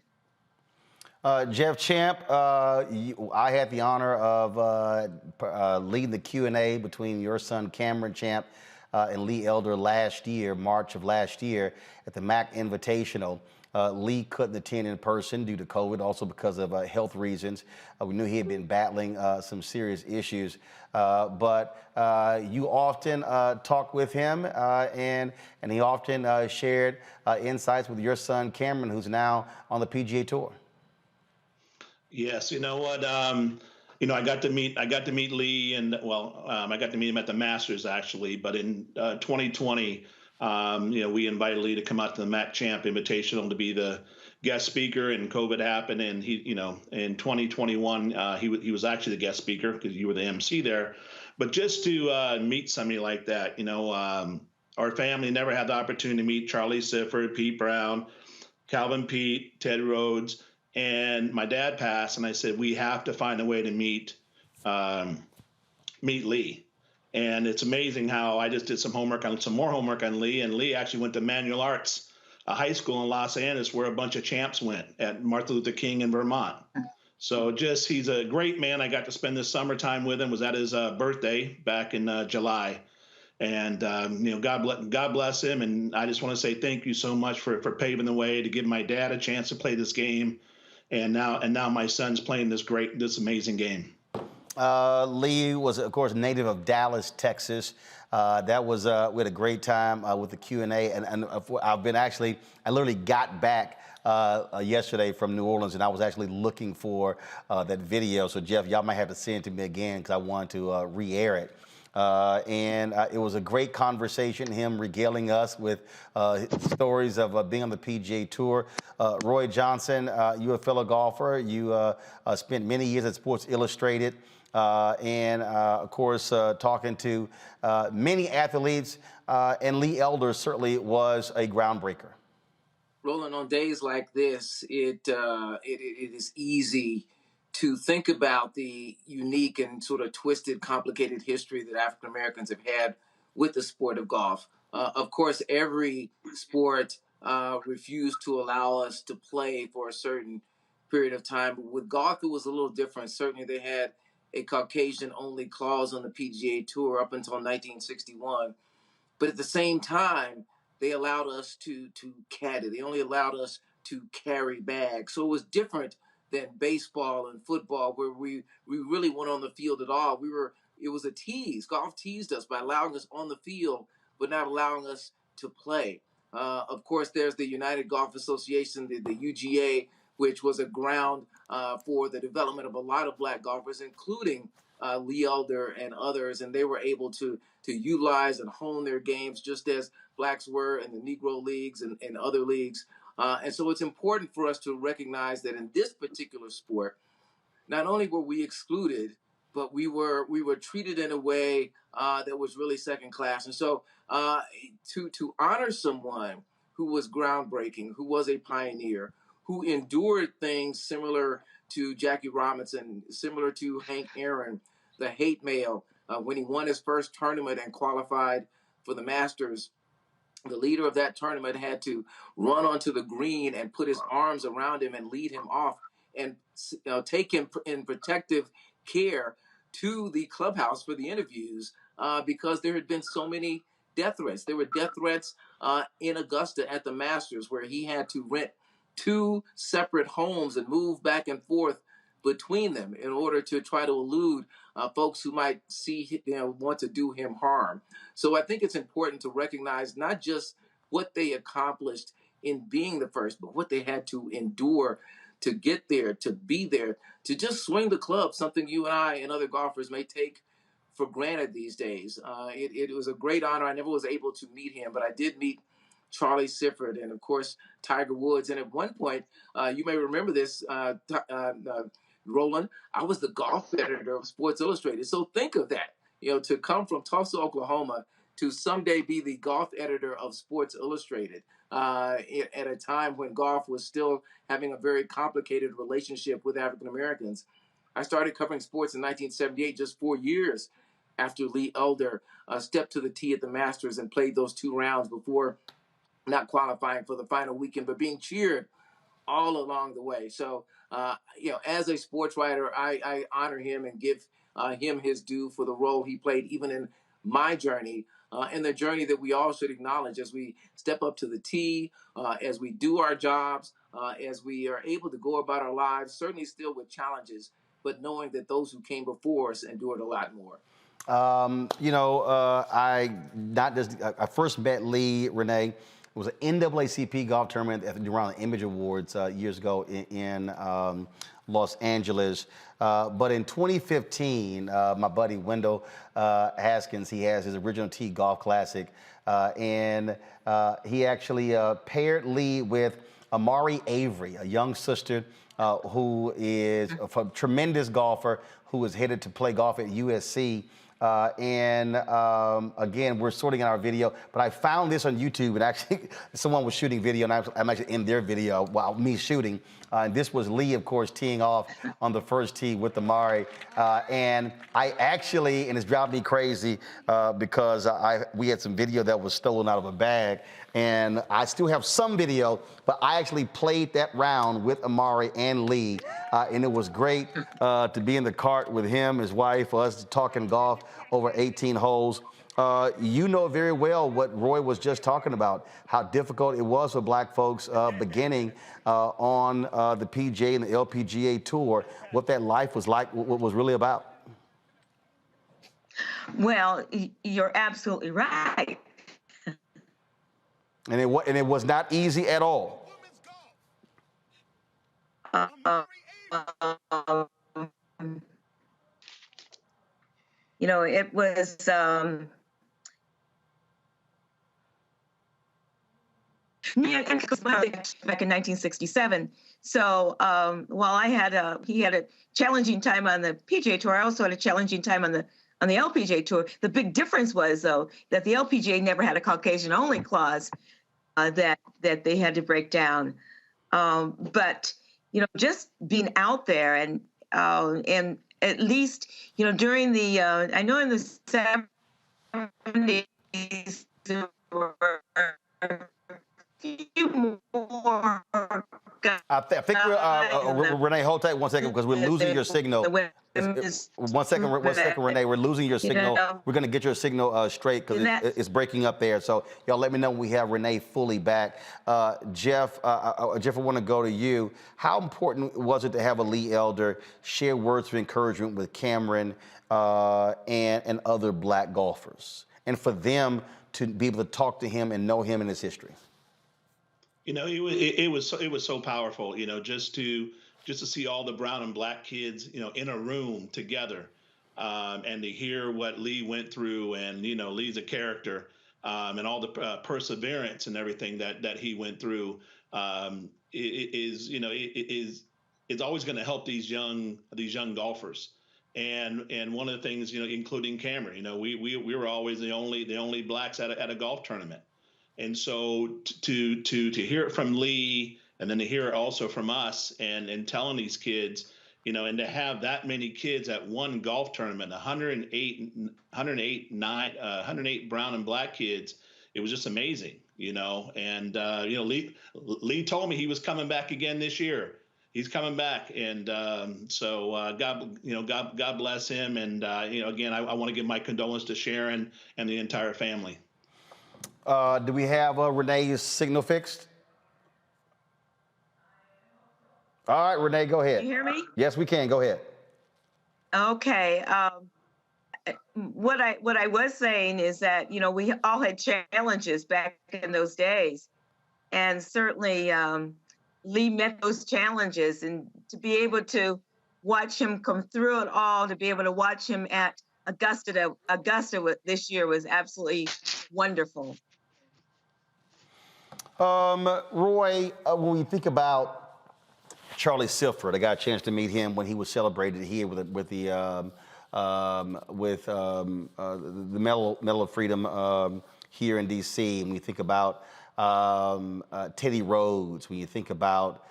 Speaker 4: Jeff Champ, I had the honor of leading the Q&A between your son Cameron Champ and Lee Elder last year, March of last year, at the MAC Invitational. Lee couldn't attend in person due to COVID, also because of health reasons. We knew he had been battling some serious issues, but you often talked with him, and he often shared insights with your son Cameron, who's now on the PGA Tour.
Speaker 3: Yes, you know what? I got to meet Lee, and I got to meet him at the Masters actually. But in 2020, we invited Lee to come out to the MAC Champ Invitational to be the guest speaker, and COVID happened, and in 2021 he was actually the guest speaker because you were the MC there. But just to meet somebody like that, our family never had the opportunity to meet Charlie Sifford, Pete Brown, Calvin Pete, Ted Rhodes. And my dad passed, and I said, we have to find a way to meet Lee. And it's amazing how I just did some more homework on Lee, and Lee actually went to Manual Arts, a high school in Los Angeles where a bunch of champs went at Martin Luther King in Vermont. So he's a great man. I got to spend this summertime with him. Was at his birthday back in July. And, God bless him. And I just want to say thank you so much for paving the way to give my dad a chance to play this game. And now my son's playing this amazing game.
Speaker 4: Lee was, of course, native of Dallas, Texas. We had a great time with the Q&A, and I literally got back yesterday from New Orleans, and I was actually looking for that video. So Jeff, y'all might have to send it to me again because I wanted to re-air it. It was a great conversation, him regaling us with stories of being on the PGA Tour. Roy Johnson, you're a fellow golfer. You spent many years at Sports Illustrated, of course, talking to many athletes, and Lee Elder certainly was a groundbreaker.
Speaker 7: Roland, on days like this, it is easy to think about the unique and sort of twisted, complicated history that African Americans have had with the sport of golf. Of course, every sport refused to allow us to play for a certain period of time. But with golf, it was a little different. Certainly, they had a Caucasian-only clause on the PGA Tour up until 1961. But at the same time, they allowed us to caddy. They only allowed us to carry bags. So it was different than baseball and football, where we really weren't on the field at all. It was a tease. Golf teased us by allowing us on the field, but not allowing us to play. Of course, there's the United Golf Association, the UGA, which was a ground for the development of a lot of black golfers, including Lee Elder and others, and they were able to utilize and hone their games just as blacks were in the Negro leagues and other leagues. And so it's important for us to recognize that in this particular sport, not only were we excluded, but we were treated in a way that was really second class. And so to honor someone who was groundbreaking, who was a pioneer, who endured things similar to Jackie Robinson, similar to Hank Aaron, the hate mail, when he won his first tournament and qualified for the Masters, the leader of that tournament had to run onto the green and put his arms around him and lead him off and take him in protective care to the clubhouse for the interviews because there had been so many death threats. There were death threats in Augusta at the Masters where he had to rent 2 separate homes and move back and forth between them in order to try to elude folks who might want to do him harm. So I think it's important to recognize not just what they accomplished in being the first, but what they had to endure to get there, to be there, to just swing the club, something you and I and other golfers may take for granted these days. It was a great honor. I never was able to meet him, but I did meet Charlie Sifford and, of course, Tiger Woods. And at one point, you may remember this, Roland, I was the golf editor of Sports Illustrated. So think of that, to come from Tulsa, Oklahoma, to someday be the golf editor of Sports Illustrated at a time when golf was still having a very complicated relationship with African Americans. I started covering sports in 1978, just 4 years after Lee Elder stepped to the tee at the Masters and played those 2 rounds before not qualifying for the final weekend, but being cheered all along the way. So, as a sports writer, I honor him and give him his due for the role he played even in my journey and the journey that we all should acknowledge as we step up to the tee, as we do our jobs, as we are able to go about our lives, certainly still with challenges, but knowing that those who came before us endured a lot more.
Speaker 4: I first met Lee, Renee. It was an NAACP golf tournament around the Image Awards years ago in Los Angeles. But in 2015, my buddy Wendell Haskins, he has his original Tee Golf Classic, and he actually paired Lee with Amari Avery, a young sister who is a tremendous golfer who is headed to play golf at USC. Again, we're sorting out our video, but I found this on YouTube, and actually someone was shooting video, and I'm actually in their video while me shooting. And this was Lee, of course, teeing off on the first tee with Amari. And I actually, and it's driving me crazy because we had some video that was stolen out of a bag, and I still have some video, but I actually played that round with Amari and Lee, and it was great to be in the cart with him, his wife, us talking golf over 18 holes. You know very well what Roy was just talking about, how difficult it was for black folks beginning on the PGA and the LPGA Tour, what that life was like, what was really about.
Speaker 19: Well, you're absolutely right.
Speaker 4: And it was not easy at all.
Speaker 19: It was back in 1967. So while he had a challenging time on the PGA Tour, I also had a challenging time on the LPGA Tour. The big difference was, though, that the LPGA never had a Caucasian-only clause that they had to break down. But just being out there and at least during the I know in the 70s there were few more.
Speaker 4: I think Renee, hold tight 1 second because we're losing your signal. 1 second, Renee, we're losing your signal. We're going to get your signal straight because it's breaking up there. So y'all let me know when we have Renee fully back. Jeff, I want to go to you. How important was it to have a Lee Elder share words of encouragement with Cameron and other black golfers, and for them to be able to talk to him and know him and his history?
Speaker 3: It was so powerful, just to see all the brown and black kids, in a room together, and to hear what Lee went through, and Lee's a character, and all the perseverance and everything that he went through, it's always going to help these young golfers. And one of the things, including Cameron, we were always the only blacks at a golf tournament. And so to hear it from Lee, and then to hear it also from us, and telling these kids, and to have that many kids at one golf tournament, 108 brown and black kids, it was just amazing, And Lee told me he was coming back again this year. He's coming back, and so God bless him. And again, I want to give my condolences to Sharon and the entire family.
Speaker 4: Do we have Renee's signal fixed? All right, Renee, go ahead.
Speaker 19: Can you hear me?
Speaker 4: Yes, we can. Go ahead.
Speaker 19: Okay. What I was saying is that, you know, we all had challenges back in those days, and certainly Lee met those challenges, and to be able to watch him come through it all, to be able to watch him at Augusta this year was absolutely wonderful.
Speaker 4: Roy, when we think about Charlie Silford, I got a chance to meet him when he was celebrated here with the Medal of Freedom here in D.C. And we think about Teddy Rhodes, when you think about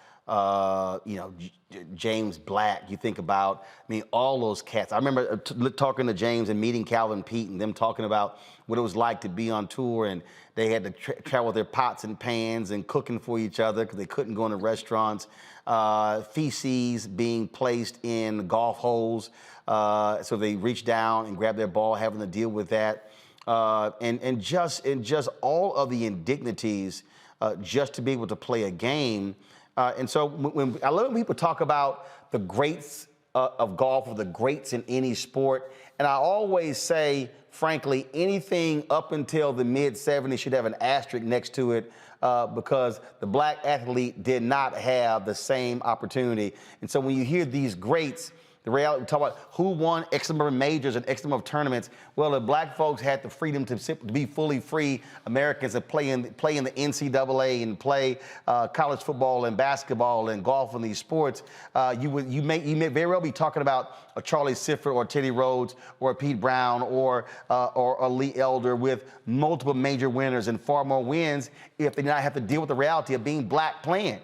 Speaker 4: James Black, you think about, all those cats. I remember talking to James and meeting Calvin Pete and them talking about what it was like to be on tour, and they had to travel with their pots and pans and cooking for each other because they couldn't go into restaurants. Feces being placed in golf holes, so they reach down and grab their ball, having to deal with that. And just all of the indignities just to be able to play a game. And so when I love when people talk about the greats of golf, or the greats in any sport, and I always say, frankly, anything up until the mid-'70s should have an asterisk next to it, because the black athlete did not have the same opportunity. And so when you hear these greats, the reality, we talk about who won X number of majors and X number of tournaments. Well, the black folks had the freedom to be fully free Americans and play in the NCAA and play college football and basketball and golf and these sports. You may very well be talking about a Charlie Silford or Teddy Rhodes or Pete Brown or a Lee Elder with multiple major winners and far more wins if they did not have to deal with the reality of being black playing.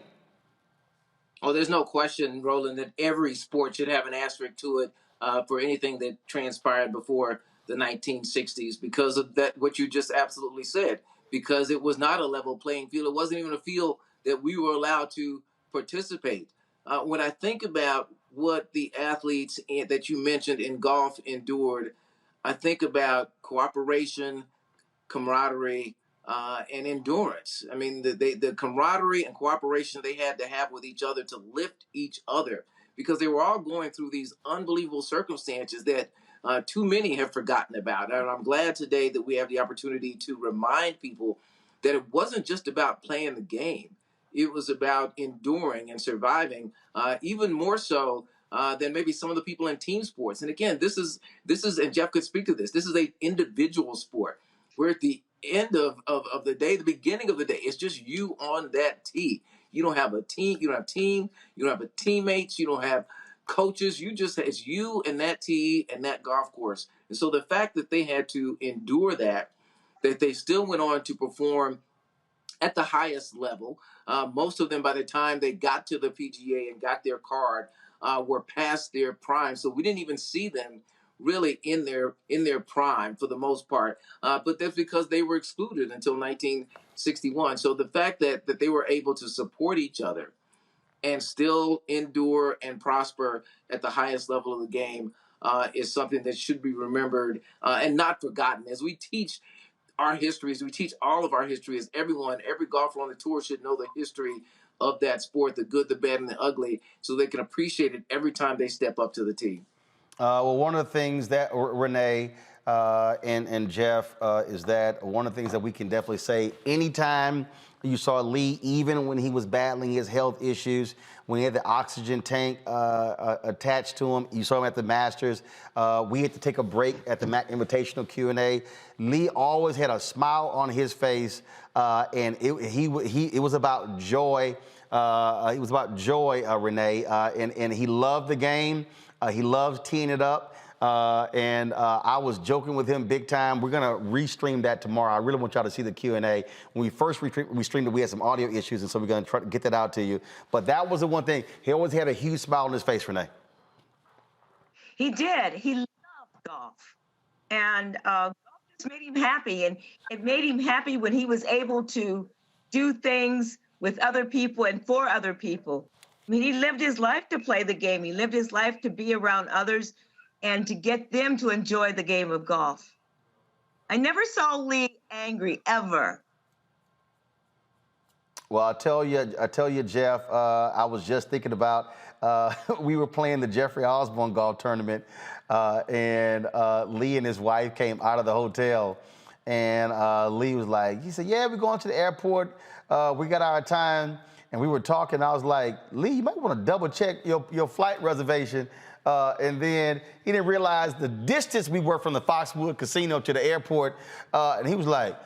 Speaker 7: Oh, there's no question, Roland, that every sport should have an asterisk to it for anything that transpired before the 1960s, because of that, what you just absolutely said, because it was not a level playing field. It wasn't even a field that we were allowed to participate. When I think about what the athletes that you mentioned in golf endured, I think about cooperation, camaraderie, and endurance. I mean, the camaraderie and cooperation they had to have with each other to lift each other, because they were all going through these unbelievable circumstances that too many have forgotten about. And I'm glad today that we have the opportunity to remind people that it wasn't just about playing the game. It was about enduring and surviving, even more so than maybe some of the people in team sports. And again, this is, and Jeff could speak to this, this is an individual sport. We're at the end of the day, the beginning of the day. It's just you on that tee. You don't have a team. You don't have team. You don't have teammates. You don't have coaches. It's you and that tee and that golf course. And so the fact that they had to endure that they still went on to perform at the highest level. Most of them, by the time they got to the PGA and got their card, were past their prime. So we didn't even see them really in their prime for the most part. But that's because they were excluded until 1961. So the fact that they were able to support each other and still endure and prosper at the highest level of the game is something that should be remembered and not forgotten. As we teach our histories, we teach all of our histories. Every golfer on the tour should know the history of that sport, the good, the bad, and the ugly, so they can appreciate it every time they step up to the tee.
Speaker 4: Well, one of the things that, Renee and Jeff, is that one of the things that we can definitely say, anytime you saw Lee, even when he was battling his health issues, when he had the oxygen tank attached to him, you saw him at the Masters. We had to take a break at the Invitational Q&A. Lee always had a smile on his face, and it was about joy. It was about joy, Renee, and he loved the game. He loves teeing it up, and I was joking with him big time. We're going to restream that tomorrow. I really want y'all to see the Q&A. When we first restreamed it, we had some audio issues, and so we're going to try to get that out to you. But that was the one thing. He always had a huge smile on his face, Renee.
Speaker 19: He did. He loved golf, and golf just made him happy. And it made him happy when he was able to do things with other people and for other people. I mean, he lived his life to play the game. He lived his life to be around others and to get them to enjoy the game of golf. I never saw Lee angry, ever.
Speaker 4: Well, I tell you, Jeff. I was just thinking about we were playing the Jeffrey Osborne golf tournament, and Lee and his wife came out of the hotel, and Lee was like, he said, "Yeah, we're going to the airport. We got our time." And we were talking. I was like, "Lee, you might want to double check your flight reservation." And then he didn't realize the distance we were from the Foxwood Casino to the airport, and he was like,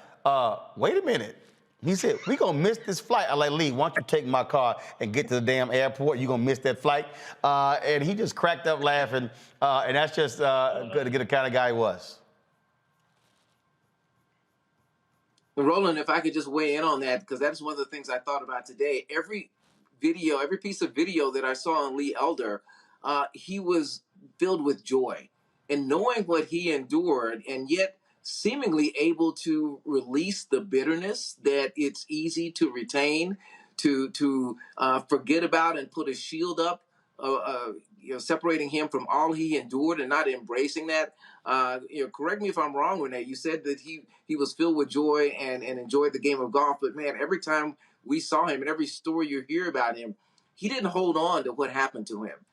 Speaker 4: "Wait a minute." He said, "We gonna miss this flight." I'm like, "Lee, why don't you take my car and get to the damn airport? You gonna miss that flight." And he just cracked up laughing, and that's just good to get the kind of guy he was.
Speaker 7: Roland, if I could just weigh in on that, because that's one of the things I thought about today. Every piece of video that I saw on Lee Elder, he was filled with joy. And knowing what he endured, and yet seemingly able to release the bitterness that it's easy to retain, to forget about and put a shield up, separating him from all he endured and not embracing that. Correct me if I'm wrong, Renee. You said that he was filled with joy and enjoyed the game of golf. But man, every time we saw him and every story you hear about him, he didn't hold on to what happened to him.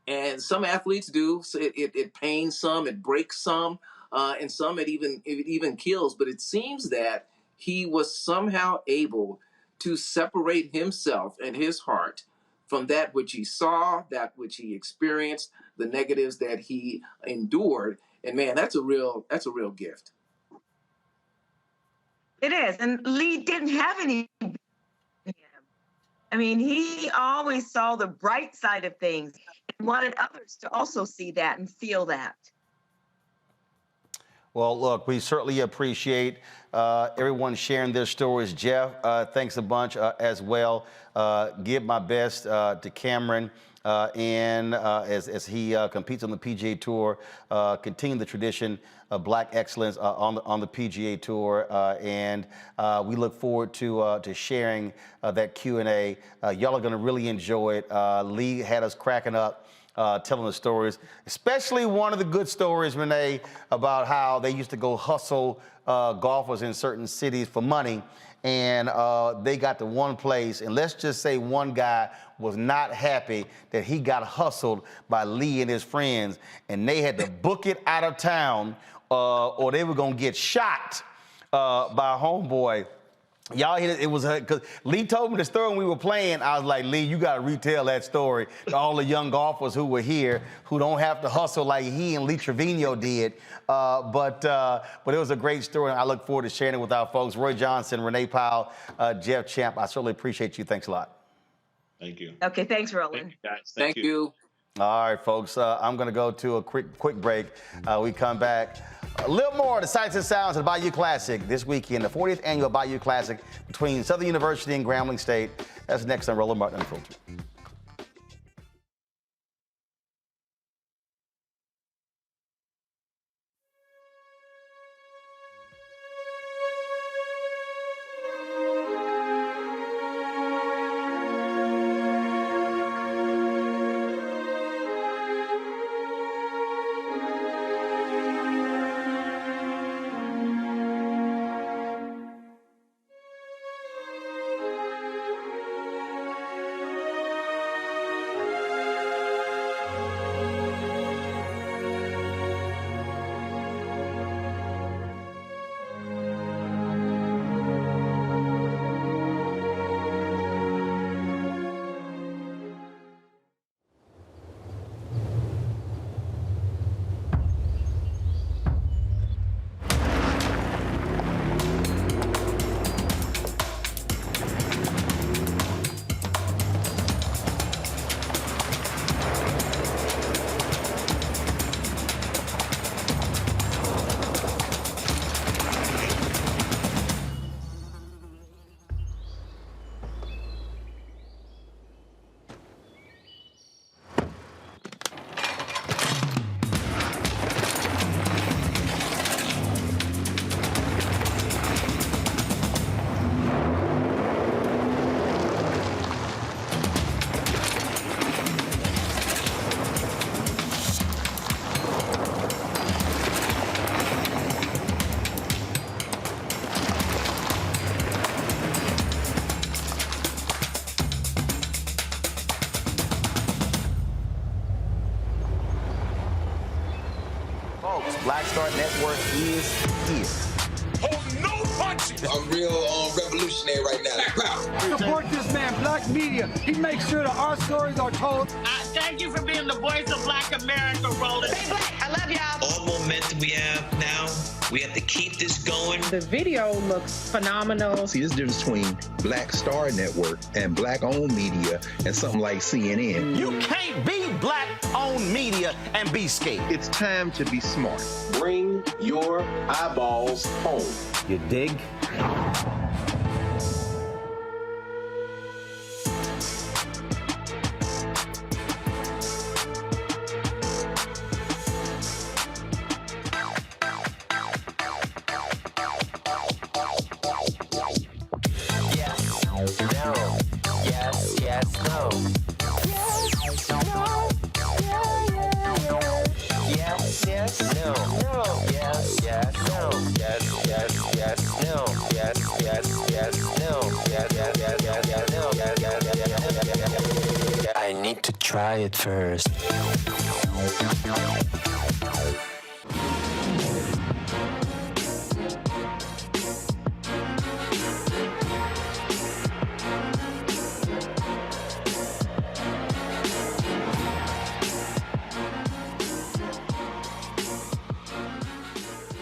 Speaker 7: And some athletes do. So it pains some, it breaks some, and some it even kills. But it seems that he was somehow able to separate himself and his heart from that which he saw, that which he experienced, the negatives that he endured. And man, that's a real gift.
Speaker 19: It is. And Lee didn't have any. I mean, he always saw the bright side of things and wanted others to also see that and feel that.
Speaker 4: Well, look, we certainly appreciate everyone sharing their stories. Jeff, thanks a bunch as well. Give my best to Cameron and as he competes on the PGA Tour, continue the tradition of black excellence on the PGA Tour, and we look forward to sharing that Q&A. Y'all are going to really enjoy it. Lee had us cracking up. Telling the stories, especially one of the good stories, Renee, about how they used to go hustle golfers in certain cities for money, and they got to one place, and let's just say one guy was not happy that he got hustled by Lee and his friends, and they had to book it out of town, or they were gonna get shot by a homeboy. Y'all hear it? It was because Lee told me the story when we were playing. I was like, "Lee, you got to retell that story to all the young golfers who were here, who don't have to hustle like he and Lee Trevino did." But it was a great story, and I look forward to sharing it with our folks. Roy Johnson, Renee Powell, Jeff Champ. I certainly appreciate you. Thanks a lot.
Speaker 3: Thank you.
Speaker 19: Okay, thanks, Roland.
Speaker 3: Thank you, guys.
Speaker 7: Thank you.
Speaker 4: All right, folks. I'm going to go to a quick break. We come back. A little more of the sights and sounds of the Bayou Classic this weekend, the 40th annual Bayou Classic between Southern University and Grambling State. That's next on Roland Martin Unfiltered. Black Star Network is here.
Speaker 16: I'm real revolutionary right now.
Speaker 14: Support this man, Black media. He makes sure that our stories are told.
Speaker 15: Thank you for being the voice of Black America, Roland. Stay black. I love y'all.
Speaker 22: All momentum we have now, we have to keep this going.
Speaker 24: The video looks phenomenal.
Speaker 25: See, this difference between Black Star Network and black-owned media and something like CNN.
Speaker 4: You can't be black-owned media and be scared.
Speaker 25: It's time to be smart.
Speaker 26: Bring your eyeballs home.
Speaker 4: You dig?
Speaker 10: I need to try it first.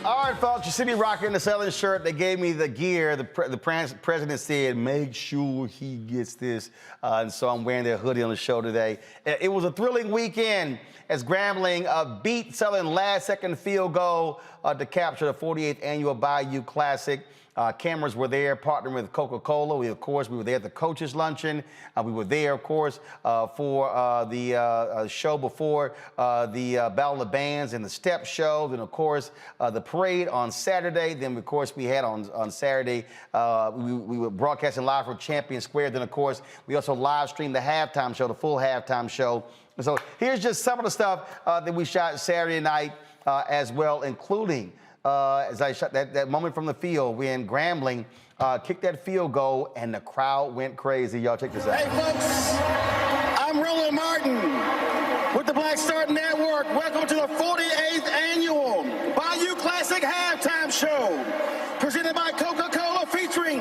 Speaker 4: All right, folks, you see me rocking the selling shirt. They gave me the gear. The president said, make sure he gets this. And so I'm wearing their hoodie on the show today. It was a thrilling weekend as Grambling beat Southern last-second field goal to capture the 48th annual Bayou Classic. Cameras were there partnering with Coca-Cola. We were there at the coaches' luncheon. We were there, of course, for the show before the Battle of the Bands and the Step Show. Then, of course, the parade on Saturday. Then, of course, we had on Saturday, we were broadcasting live from Champion Square. Then, of course, we also live streamed the halftime show, the full halftime show. And so here's just some of the stuff that we shot Saturday night as well, including as I shot that moment from the field when Grambling kicked that field goal and the crowd went crazy. Y'all check this out.
Speaker 14: Hey, folks, I'm Roland Martin with the Black Star Network. Welcome to the 48th annual Bayou Classic halftime show, presented by Coca-Cola, featuring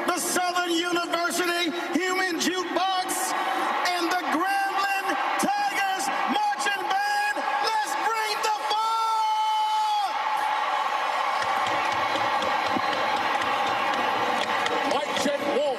Speaker 14: the Southern University Human Jukebox and the Grambling Tigers Marching Band. Let's bring the fun! Mic check, one.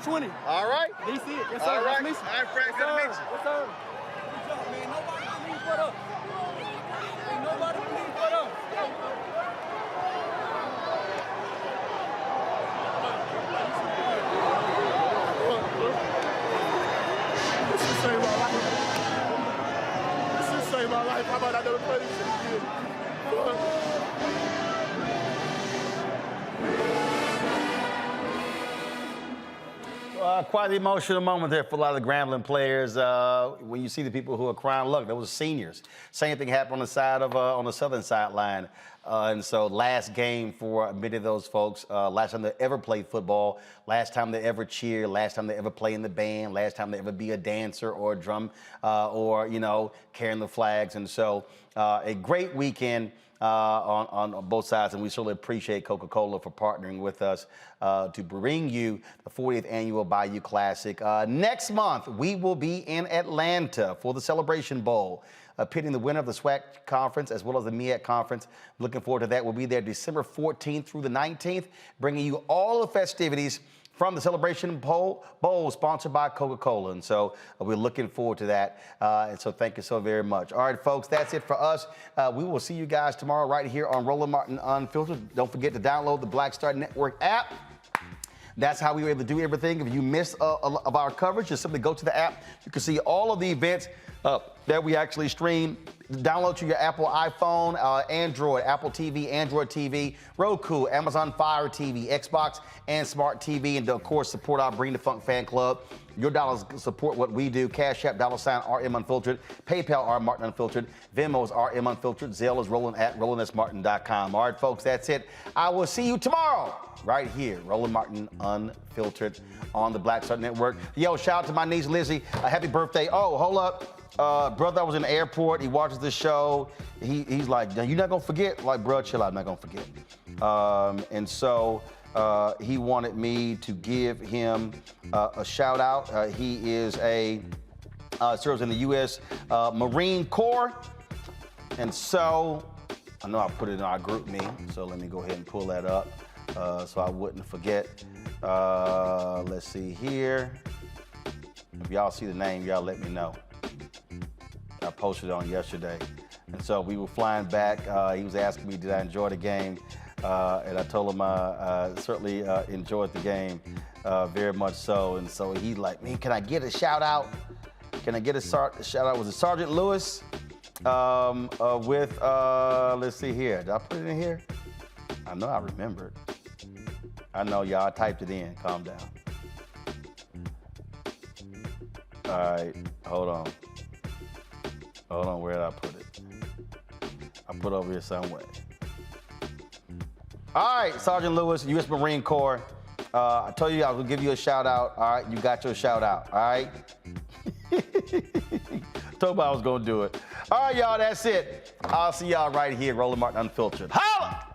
Speaker 8: 20.
Speaker 9: All right.
Speaker 8: DC. Yes, sir.
Speaker 9: All right.
Speaker 8: Nice to meet you.
Speaker 9: All right, Frank. Good to meet you.
Speaker 8: Yes, sir. Good job, man. Nobody believes but us. Ain't nobody believes but us.
Speaker 9: This should save my life. This should save my life. How about I never play this shit again?
Speaker 4: Quite an emotional moment there for a lot of the Grambling players. When you see the people who are crying, look, there was seniors. Same thing happened on the side of on the southern sideline. And so last game for many of those folks, last time they ever played football, last time they ever cheer, last time they ever play in the band, last time they ever be a dancer or a drum or, you know, carrying the flags. And so a great weekend on both sides, and we certainly appreciate Coca-Cola for partnering with us to bring you the 40th annual Bayou Classic. Next month, we will be in Atlanta for the Celebration Bowl, pitting the winner of the SWAC Conference as well as the MEAC Conference. Looking forward to that. We'll be there December 14th through the 19th, bringing you all the festivities from the Celebration Bowl sponsored by Coca-Cola. And so we're looking forward to that. And so thank you so very much. All right, folks, that's it for us. We will see you guys tomorrow right here on Roland Martin Unfiltered. Don't forget to download the Black Star Network app. That's how we were able to do everything. If you missed of our coverage, just simply go to the app. You can see all of the events that we actually stream. Download to your Apple iPhone, Android, Apple TV, Android TV, Roku, Amazon Fire TV, Xbox, and Smart TV. And of course, support our Bring the Funk fan club. Your dollars support what we do. Cash App, $RM Unfiltered. PayPal, R Martin Unfiltered. Venmo is RM Unfiltered. Zelle is Roland at RolandSMartin.com. All right, folks, that's it. I will see you tomorrow right here, Roland Martin Unfiltered on the Black Star Network. Yo, shout out to my niece, Lizzie. Happy birthday. Oh, hold up. Brother, I was in the airport. He watches the show. He's like, you're not going to forget? Like, bro, chill out. I'm not going to forget. And so he wanted me to give him a shout out. He is serves in the U.S. Marine Corps. And so I know I put it in our group me. So let me go ahead and pull that up so I wouldn't forget. Let's see here. If y'all see the name, y'all let me know. I posted it on yesterday. And so we were flying back. He was asking me, did I enjoy the game? And I told him I certainly enjoyed the game very much so. And so he's like, man, can I get a shout out? Can I get a shout out? Was it Sergeant Lewis with, let's see here. Did I put it in here? I know I remembered. I know y'all, I typed it in. Calm down. All right, hold on. Hold on, where did I put it? I put it over here somewhere. All right, Sergeant Lewis, U.S. Marine Corps. I told you I was gonna give you a shout out. All right, you got your shout out. All right. Told me I was gonna do it. All right, y'all, that's it. I'll see y'all right here, Roland Martin Unfiltered. Holla!